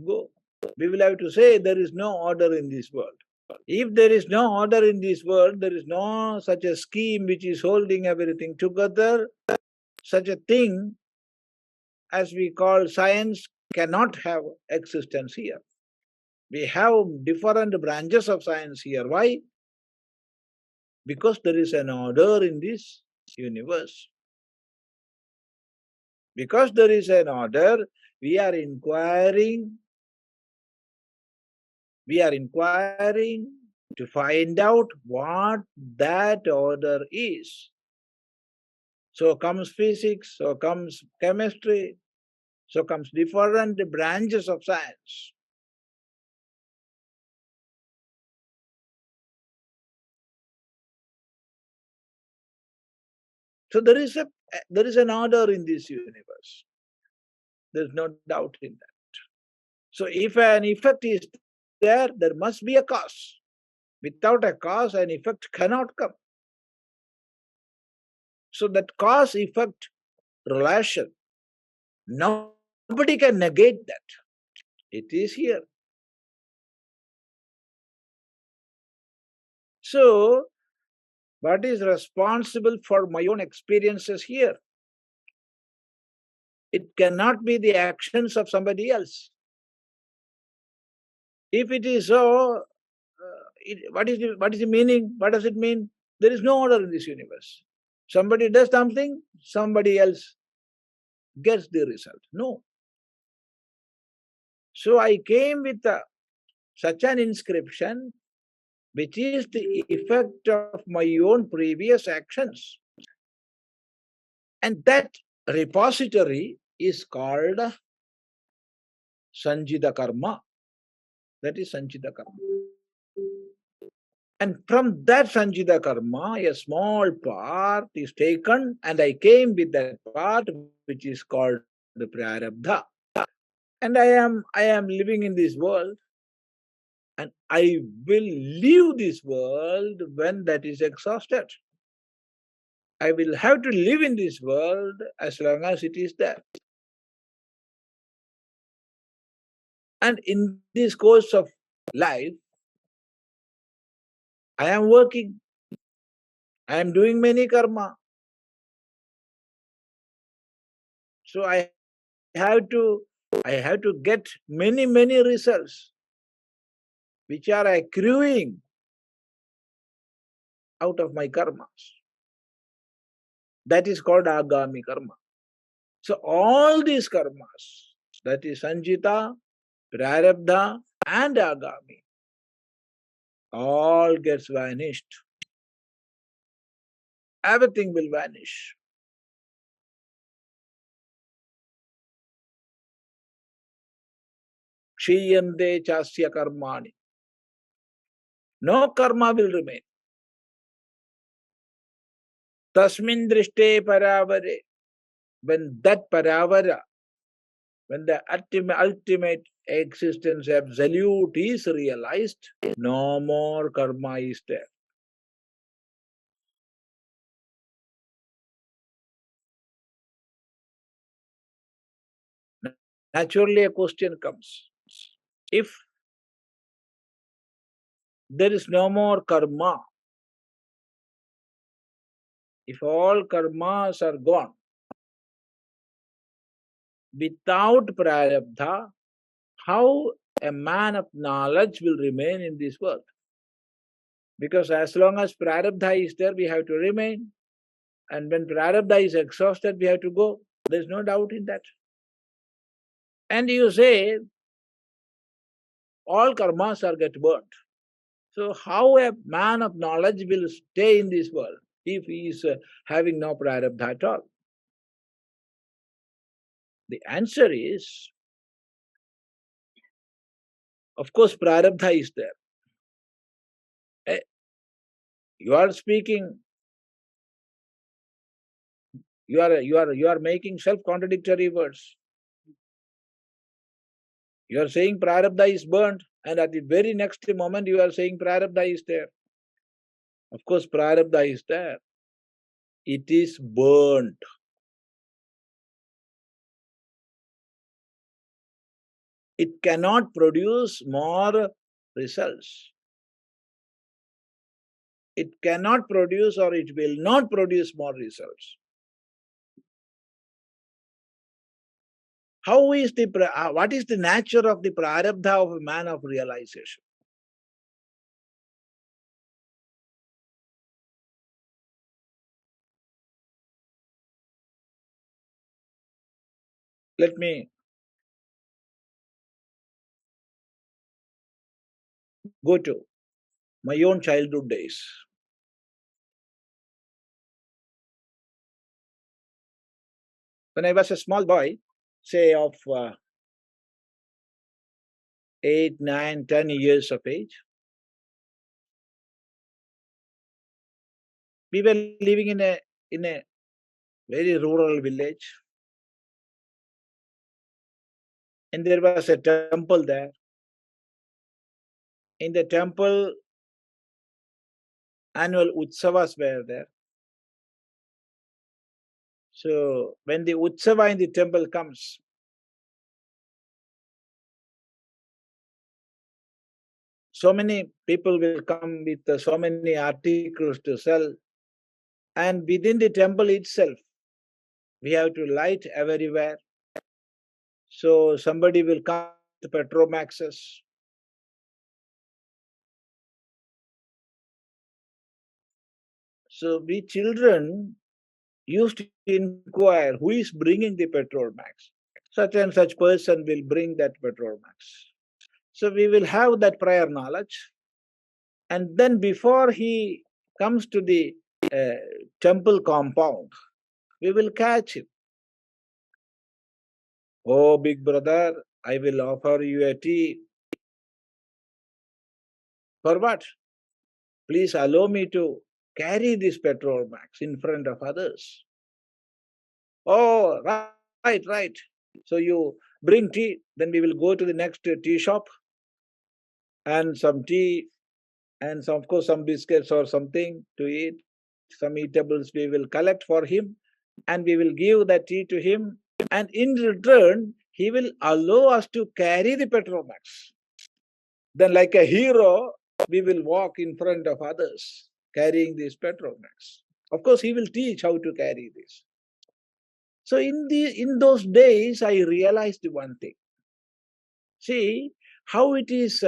go. We will have to say there is no order in this world. If there is no order in this world, there is no such a scheme which is holding everything together. Such a thing as we call science cannot have existence here. We have different branches of science here. Why? Because there is an order in this universe. Because there is an order, we are inquiring to find out what that order is. So comes physics, so comes chemistry, so comes different branches of science. So there is an order in this universe. There's no doubt in that. So if an effect is there, there must be a cause. Without a cause, an effect cannot come. So that cause-effect relation, nobody can negate that. It is here. So, what is responsible for my own experiences here? It cannot be the actions of somebody else. If it is so, what is the meaning? What does it mean? There is no order in this universe. Somebody does something, somebody else gets the result. No. So I came with such an inscription, which is the effect of my own previous actions. And that repository is called Sanjita Karma. That is Sanjita Karma. And from that Sanjita Karma, a small part is taken, and I came with that part, which is called the prarabdha. And I am living in this world, and I will leave this world when that is exhausted. I will have to live in this world as long as it is there. And in this course of life, I am working. I am doing many karma. So I have to get many results which are accruing out of my karmas. That is called agami karma. So all these karmas, that is sanjita, prarabdha and agami, all gets vanished. Everything will vanish. Kṣīyante cāsya karmāṇi. No karma will remain. Tasmindṛṣṭe parāvare. when that parāvare, when the ultimate existence absolute is realized, no more karma is there. Naturally, a question comes. If there is no more karma, if all karmas are gone, without prarabdha, how a man of knowledge will remain in this world? Because as long as prarabdha is there, we have to remain. And when prarabdha is exhausted, we have to go. There is no doubt in that. And you say, all karmas are get burnt. So how a man of knowledge will stay in this world if he is having no prarabdha at all? The answer is, of course, prarabdha is there. You are speaking, you are making self-contradictory words. You are saying prarabdha is burnt, and at the very next moment you are saying prarabdha is there. Of course, prarabdha is there. It is burnt. It cannot produce more results. It cannot produce, or it will not produce more results. What is the nature of the prarabdha of a man of realization? Let me go to my own childhood days. When I was a small boy, say of 8, 9, 10 years of age, we were living in a very rural village, and there was a temple there. In the temple, annual utsavas were there. So when the utsava in the temple comes, so many people will come with so many articles to sell, and within the temple itself, we have to light everywhere. So somebody will come to petromaxes. So we children used to inquire, who is bringing the petrol max? Such and such person will bring that petrol max. So we will have that prior knowledge, and then before he comes to the temple compound, we will catch him. Oh, big brother, I will offer you a tea. For what? Please allow me to carry this petrol max in front of others. Oh, right. So you bring tea, then we will go to the next tea shop and some tea and of course some biscuits or something to eat. Some eatables we will collect for him and we will give that tea to him, and in return he will allow us to carry the petrol max. Then like a hero, we will walk in front of others carrying this petrol max. Of course, he will teach how to carry this. So in those days, I realized one thing. See how it is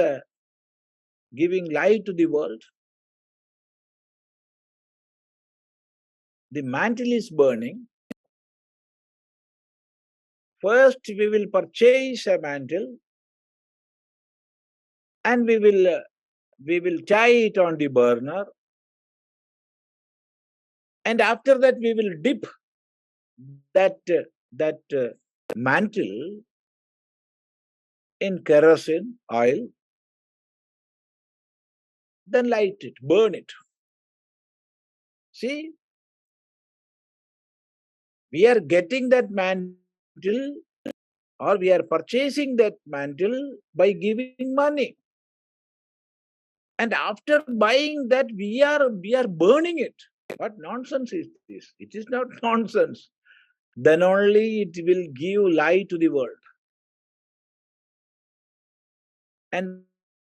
giving light to the world. The mantle is burning. First, we will purchase a mantle, and we will tie it on the burner, and after that we will dip that mantle in kerosene oil, then light it, burn it. See, We are getting that mantle or we are purchasing that mantle by giving money. And after buying that, we are burning it. What nonsense is this? It is not nonsense. Then only it will give light to the world. And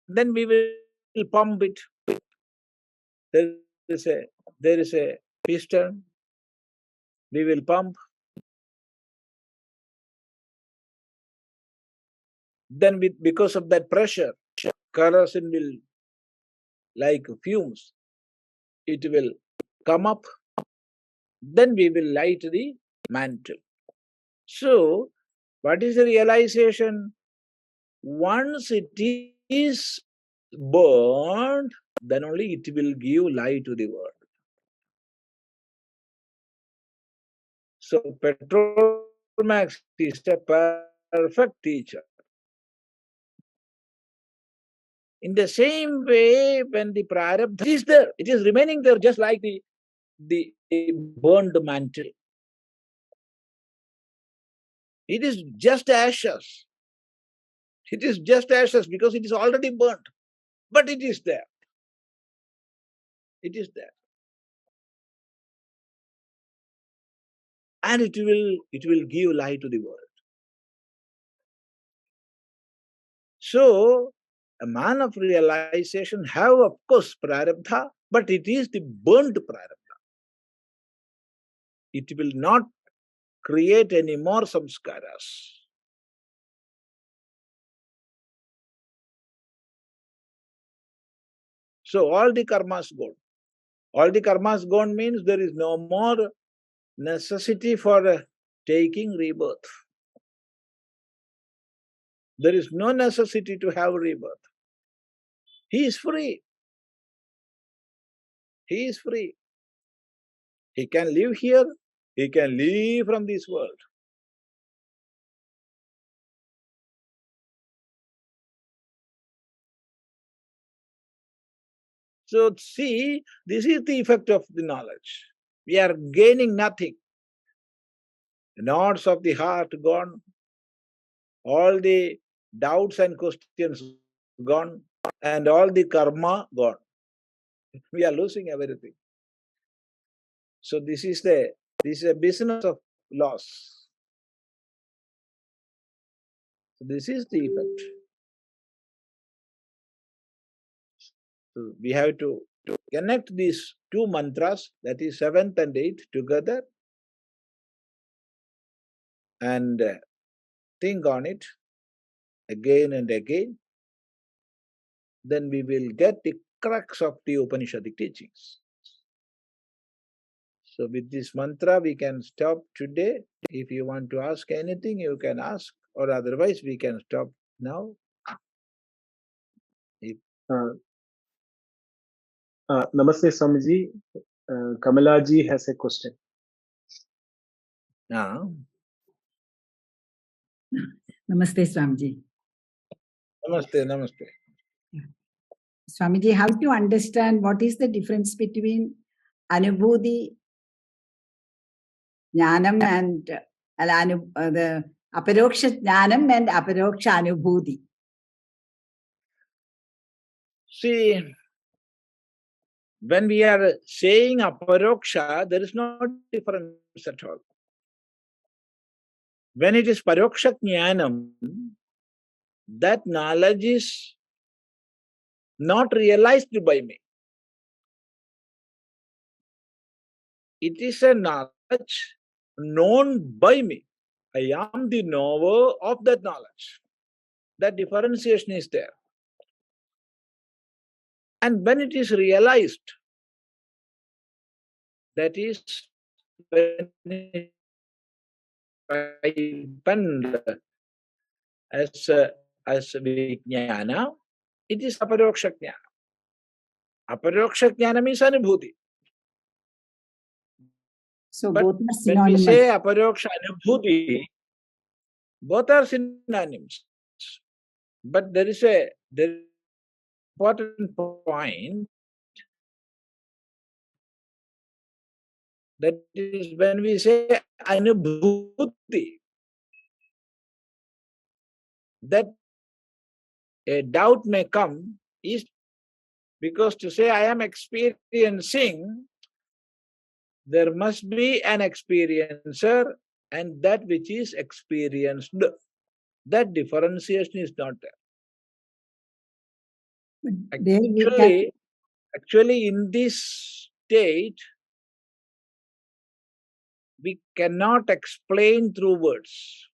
then we will pump it. There is a piston. We will pump. Then because of that pressure, kerosene will, like fumes, it will come up. Then we will light the mantle. So, what is the realization? Once it is burned, then only it will give light to the world. So, Petrol Max is a perfect teacher. In the same way, when the prarabdha is there, it is remaining there just like the burned mantle. It is just ashes. It is just ashes because it is already burnt. But it is there. It is there. And it will give light to the world. So, a man of realization have, of course, prarabdha, but it is the burnt prarabdha. It will not create any more samskaras. So, all the karmas gone. All the karmas gone means there is no more necessity for taking rebirth. There is no necessity to have rebirth. He is free. He is free. He can live here. He can live from this world. So see, this is the effect of the knowledge. We are gaining nothing. The knots of the heart gone, all the doubts and questions gone, and all the karma gone. We are losing everything. So this is a business of loss. So this is the effect. So we have to connect these two mantras, that is 7th and 8th, together and think on it again and again. Then we will get the crux of the Upanishadic teachings. So with this mantra, we can stop today. If you want to ask anything, you can ask, or otherwise we can stop now. Namaste, Swamiji. Kamalaji has a question. Namaste, Swamiji. Namaste, namaste. Swamiji, how to understand what is the difference between anubhuti, jnanam and the aparoksha jnanam and aparoksha anubhuti? See, when we are saying aparoksha, there is no difference at all. When it is paroksha jnanam, that knowledge is not realized by me. It is a knowledge known by me. I am the knower of that knowledge. That differentiation is there. And when it is realized, that is when it ripened as vijnana, it is aparoksha jnana. Aparoksha jnana means anubhuti. So But both are when we synonymous. say aparoksha anubhuti, both are synonyms. But there is an important point. That is, when we say anubhuti, that a doubt may come, is because to say I am experiencing, there must be an experiencer and that which is experienced. That differentiation is not there. Actually, in this state, we cannot explain through words.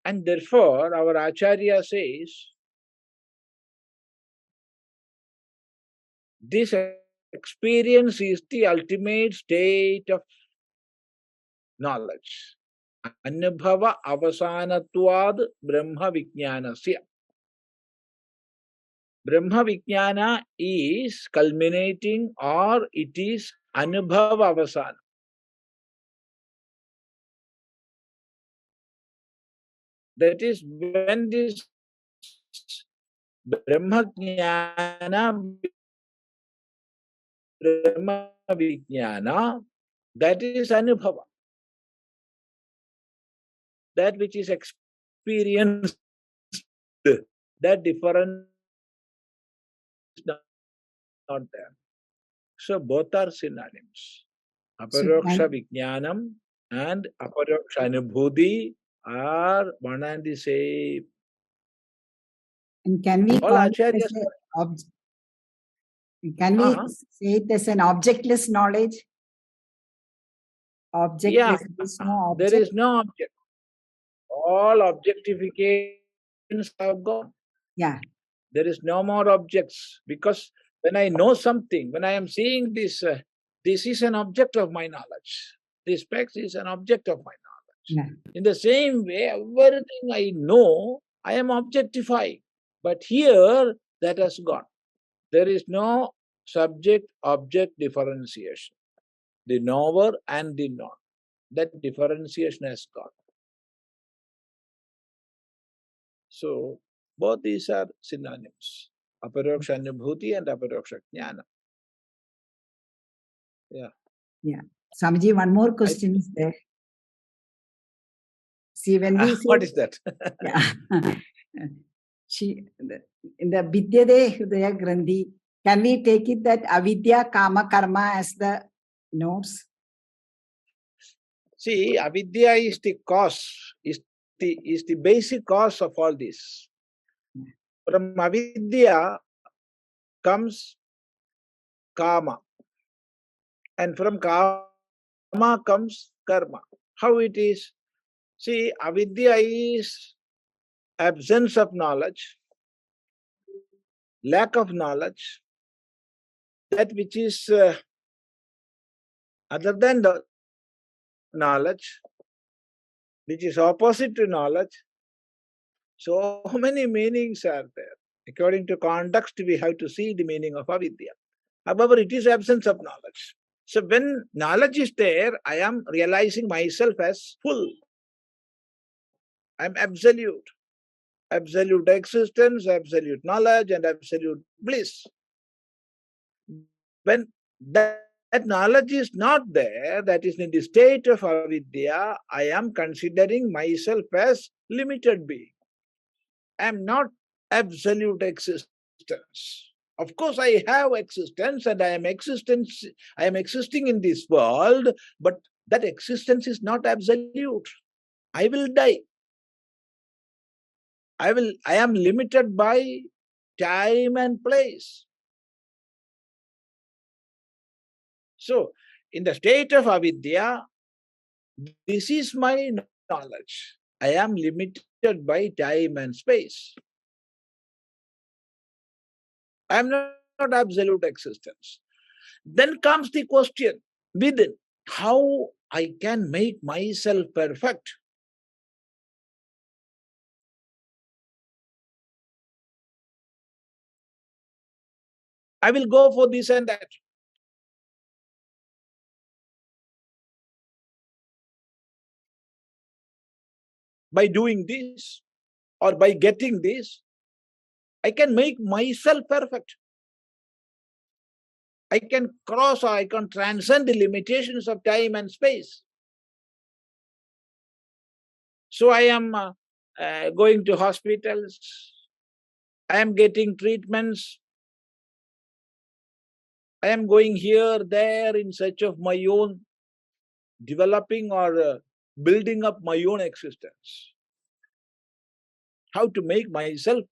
And therefore, our Acharya says, this experience is the ultimate state of knowledge. Anubhava avasanatvad brahma vijnanasya. Brahma vijnana is culminating, or it is anubhava avasana. That is when this Brahma Jnana, Brahma Vijnana, that is Anubhava. That which is experienced, that difference is not there. So both are synonyms. Aparoksha Vijnanam and Aparoksha Anubhuti are one and the same. And can we All acharyas, can we say it as an objectless knowledge? Yeah, there is no object. There is no object. All objectifications have gone. Yeah. There is no more objects, because when I know something, when I am seeing this, this is an object of my knowledge. This specs is an object of my knowledge. Yeah. In the same way, everything I know, I am objectifying. But here, that has gone. There is no subject-object differentiation. The knower and the known. That differentiation has gone. So, both these are synonyms. Aparoksha Anubhuti and Aparoksha Jnana. Yeah. Yeah. Swamiji, one more question is there. See, when we say, what is that? Yeah. In the bhidyate hṛdayagranthi, can we take it that avidya, kama, karma as the nodes? See, avidya is the cause, is the basic cause of all this. From avidya comes kama, and from kama comes karma. How it is? See, avidya is absence of knowledge, lack of knowledge, that which is other than the knowledge, which is opposite to knowledge. So many meanings are there. According to context, we have to see the meaning of avidya. However, it is absence of knowledge. So when knowledge is there, I am realizing myself as full. I am absolute. Absolute existence, absolute knowledge, and absolute bliss. When that knowledge is not there, that is in the state of avidya, I am considering myself as limited being. I am not absolute existence. Of course, I have existence and I am existing in this world, but that existence is not absolute. I will die. I am limited by time and place. So, in the state of avidya, this is my knowledge. I am limited by time and space. I am not absolute existence. Then comes the question within, how I can make myself perfect. I will go for this and that. By doing this or by getting this, I can make myself perfect. I can cross or I can transcend the limitations of time and space. So I am going to hospitals, I am getting treatments, I am going here, there in search of my own developing or building up my own existence. How to make myself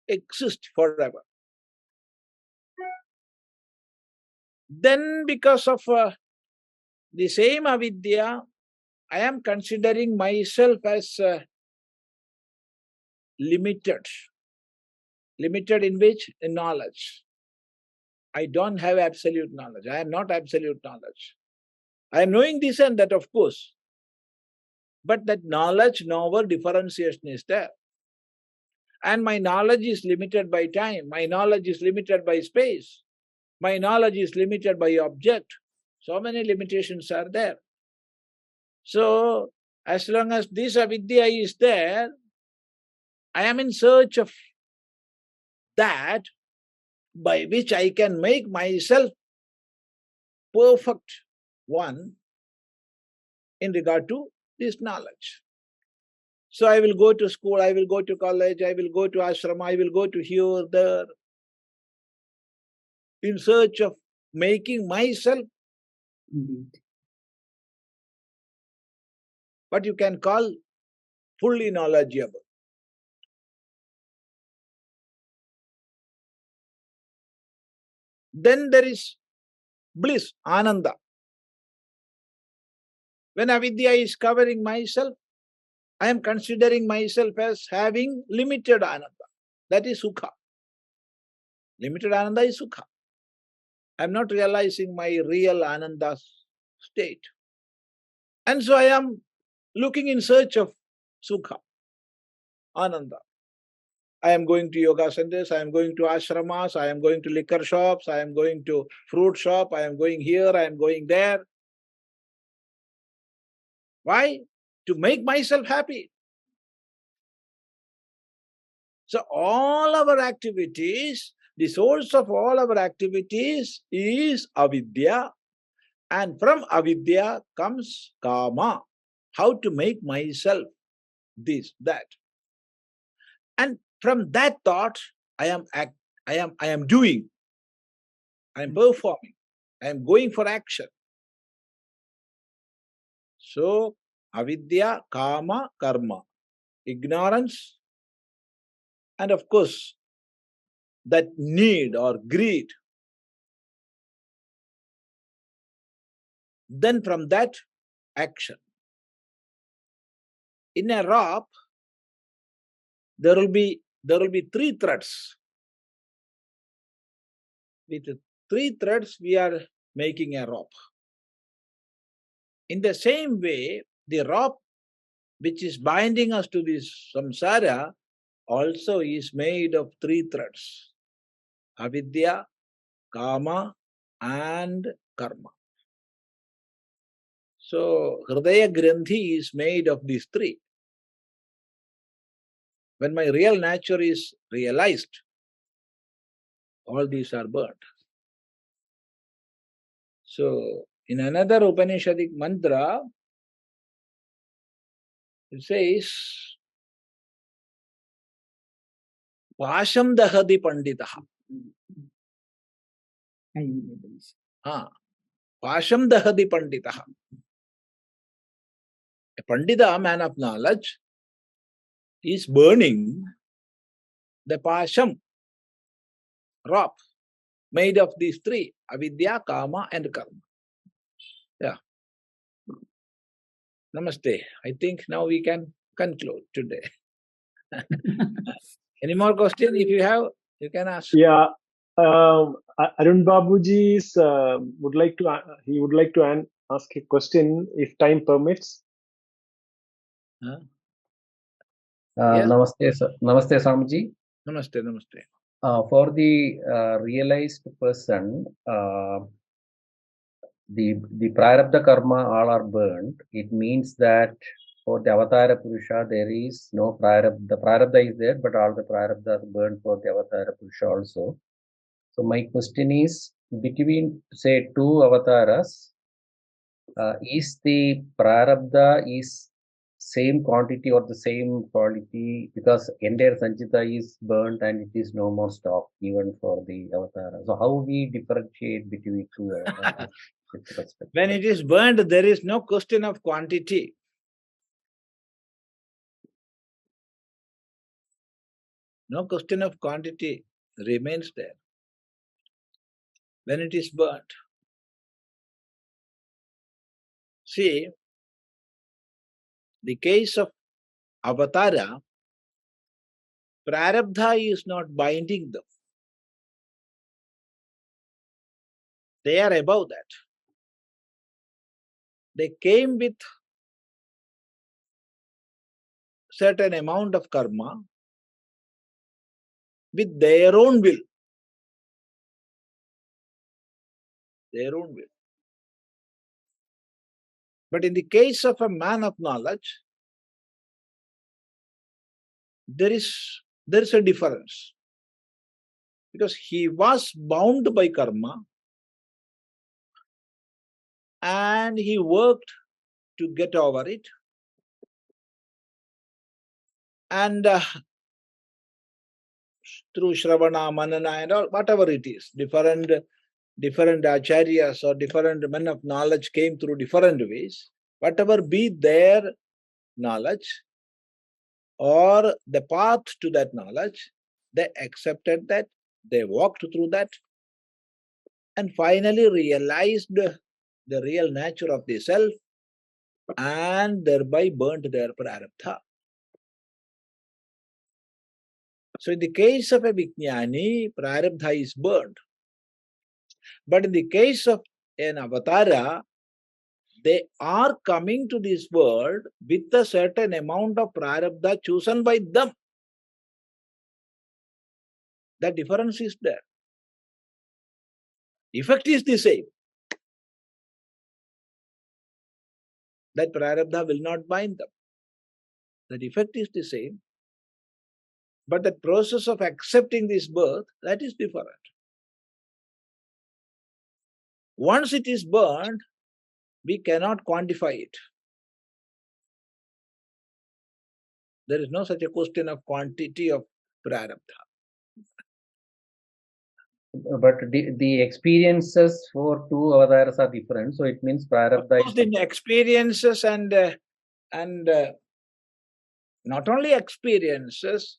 exist forever. Then because of the same avidya, I am considering myself as limited. Limited in which? In knowledge. I don't have absolute knowledge. I am not absolute knowledge. I am knowing this and that, of course. But that knowledge, knower differentiation is there. And my knowledge is limited by time. My knowledge is limited by space. My knowledge is limited by object. So many limitations are there. So, as long as this avidya is there, I am in search of that by which I can make myself perfect one in regard to this knowledge. So I will go to school, I will go to college, I will go to ashrama, I will go to here, there, in search of making myself what you can call fully knowledgeable. Then there is bliss, ananda. When avidya is covering myself, I am considering myself as having limited ananda. That is sukha. Limited ananda is sukha. I am not realizing my real ananda state. And so I am looking in search of sukha, ananda. I am going to yoga centers, I am going to ashramas, I am going to liquor shops, I am going to fruit shop, I am going here, I am going there. Why? To make myself happy. So all our activities, the source of all our activities is avidya, and from avidya comes kama. How to make myself this, that. And from that thought, I am doing, I am performing, I am going for action. So, avidya, kama, karma, ignorance, and of course, that need or greed. Then from that, action. In a rope, there will be three threads. With 3 threads, we are making a rope. In the same way, the rope which is binding us to this samsara also is made of 3 threads. Avidya, kama, and karma. So, hṛdayagranthi is made of these 3. When my real nature is realized, all these are burnt. So, in another Upanishadic mantra, it says, Pāṣam dahati panditaḥ. Pāṣam dahati panditaḥ. A pandita, man of knowledge, is burning the pāṣam, rope, made of these 3, avidya, kama, and karma. Yeah. Namaste. I think now we can conclude today. Any more questions? If you have, you can ask. Yeah. Arun Babuji would like to ask a question if time permits. Huh? Yes. Namaste, Swamiji. Namaste. For the realized person, the prarabdha karma all are burnt. It means that for the avatara purusha there is no prarabdha. The prarabdha is there, but all the prarabdha are burnt for the avatara purusha also. So my question is, between say two avatars, is the prarabdha is same quantity or the same quality, because entire sanchita is burnt and it is no more stock even for the avatara. So how we differentiate between two avatars with respect? When it is burned, there is no question of quantity. No question of quantity remains there. When it is burnt. See, the case of avatara, prarabdha is not binding them. They are above that. They came with certain amount of karma with their own will. Their own will. But in the case of a man of knowledge, there is a difference. Because he was bound by karma and he worked to get over it. And through Shravana, Manana and all, whatever it is, different acharyas or different men of knowledge came through different ways. Whatever be their knowledge or the path to that knowledge, they accepted that, they walked through that, and finally realized the real nature of the self and thereby burnt their prarabdha. So in the case of a vijnani, prarabdha is burnt. But in the case of an avatara, they are coming to this world with a certain amount of prarabdha chosen by them. The difference is there. Effect is the same. That prarabdha will not bind them. That effect is the same. But the process of accepting this birth, that is different. Once it is burned, we cannot quantify it. There is no such a question of quantity of prarabdha. But the experiences for two avatars are different, so it means prarabdha is... The experiences and not only experiences,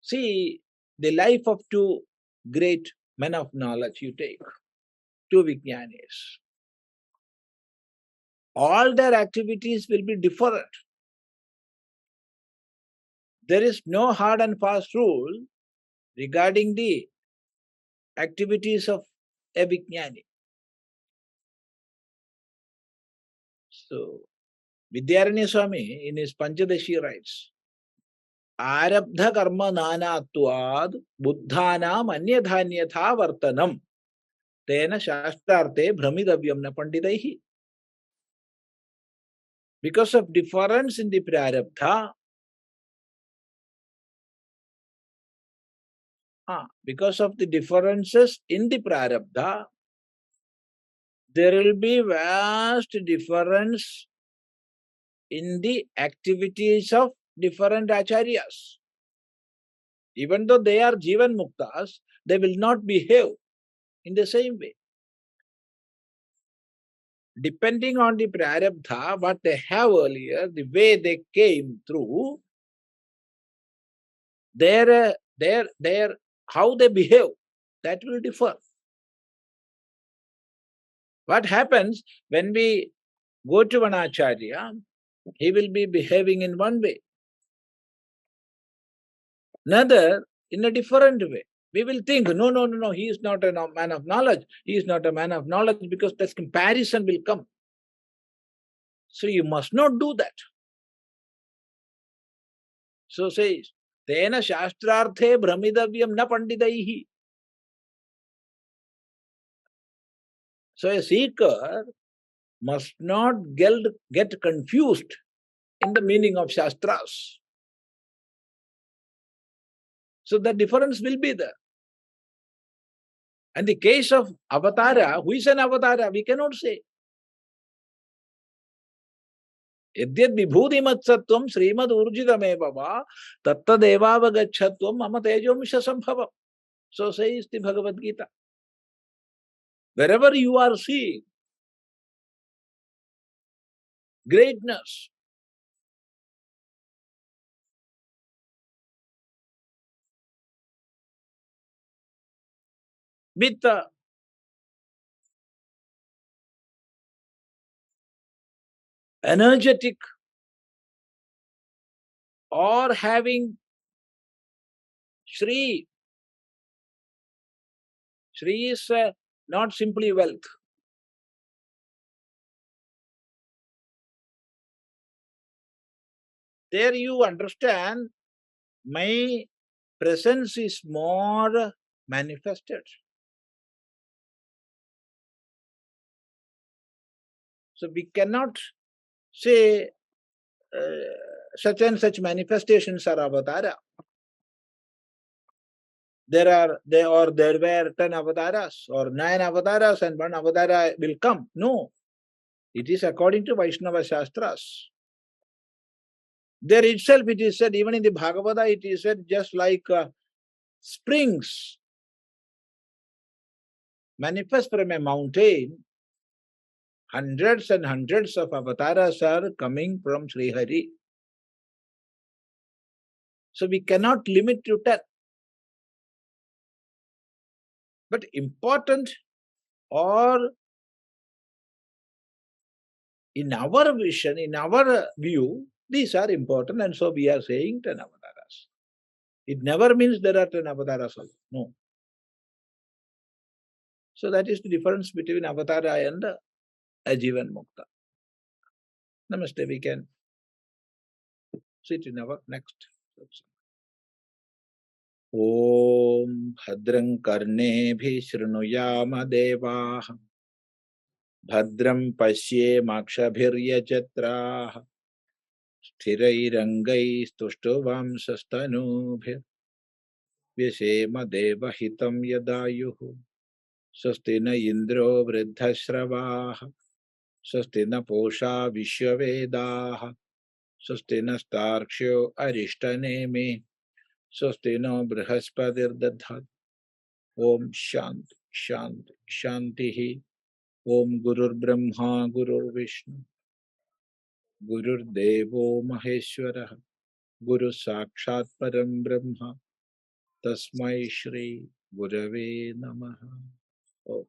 see the life of two great men of knowledge you take, two vijnanis. All their activities will be different. There is no hard and fast rule regarding the activities of a vijnani. So, Vidyaranya Swami in his Panchadashi writes, Arabdha karma nanatvad buddhanam anyadhanyatha vartanam tena shastrarte bhramidavyamna panditaihi. Because of difference in the prarabdha, because of the differences in the prarabdha, there will be vast difference in the activities of different acharyas. Even though they are jivan muktas, they will not behave in the same way. Depending on the prarabdha, what they have earlier, the way they came through, how they behave, that will differ. What happens when we go to an acharya, he will be behaving in one way. Another in a different way. We will think, no, he is not a man of knowledge. He is not a man of knowledge because this comparison will come. So you must not do that. So says, Tena shastrarthe brahmidavyam na panditaihi. So a seeker must not get confused in the meaning of shastras. So the difference will be there. And the case of avatara, who is an avatara? We cannot say. Yadyad vibhūti matsattvam srimad urjidameva va tattadevavagachatvam mama tejomsha sambhavam. So says the Bhagavad Gita. Wherever you are seeing greatness, with energetic or having Shri. Shri is not simply wealth. There you understand my presence is more manifested. So we cannot say such and such manifestations are avatara. There were 10 avataras or 9 avataras and 1 avatara will come. No. It is according to Vaishnava Shastras. There itself it is said, even in the Bhagavata it is said, just like springs manifest from a mountain, hundreds and hundreds of avatars are coming from Sri Hari. So we cannot limit to 10. But important or in our vision, in our view, these are important, and so we are saying 10 avatars. It never means there are 10 avatars also. No. So that is the difference between avatara and Ajivan Mukta. Namaste, we can sit in our next. Om Bhadram Karnebhi Shrunuyama Devaha Bhadram Pasye Makshabhiryajatraha Sthirairangai Stuštuvamsastanubhir Vyasema Devahitam Yadayuhu Swastina Indro Vṛddhashravaha Swastina Posha Vishyavedaha Swastina Starksho Arishtanemi Swastino Brihaspati Dadhat. Om Shanti Shanti Shantihi. Om Gurur Brahma Gurur Vishnu Gurur Devo Maheshwara Guru Sakshat Param Brahma Tasmai Shri Gurave Namaha. Om.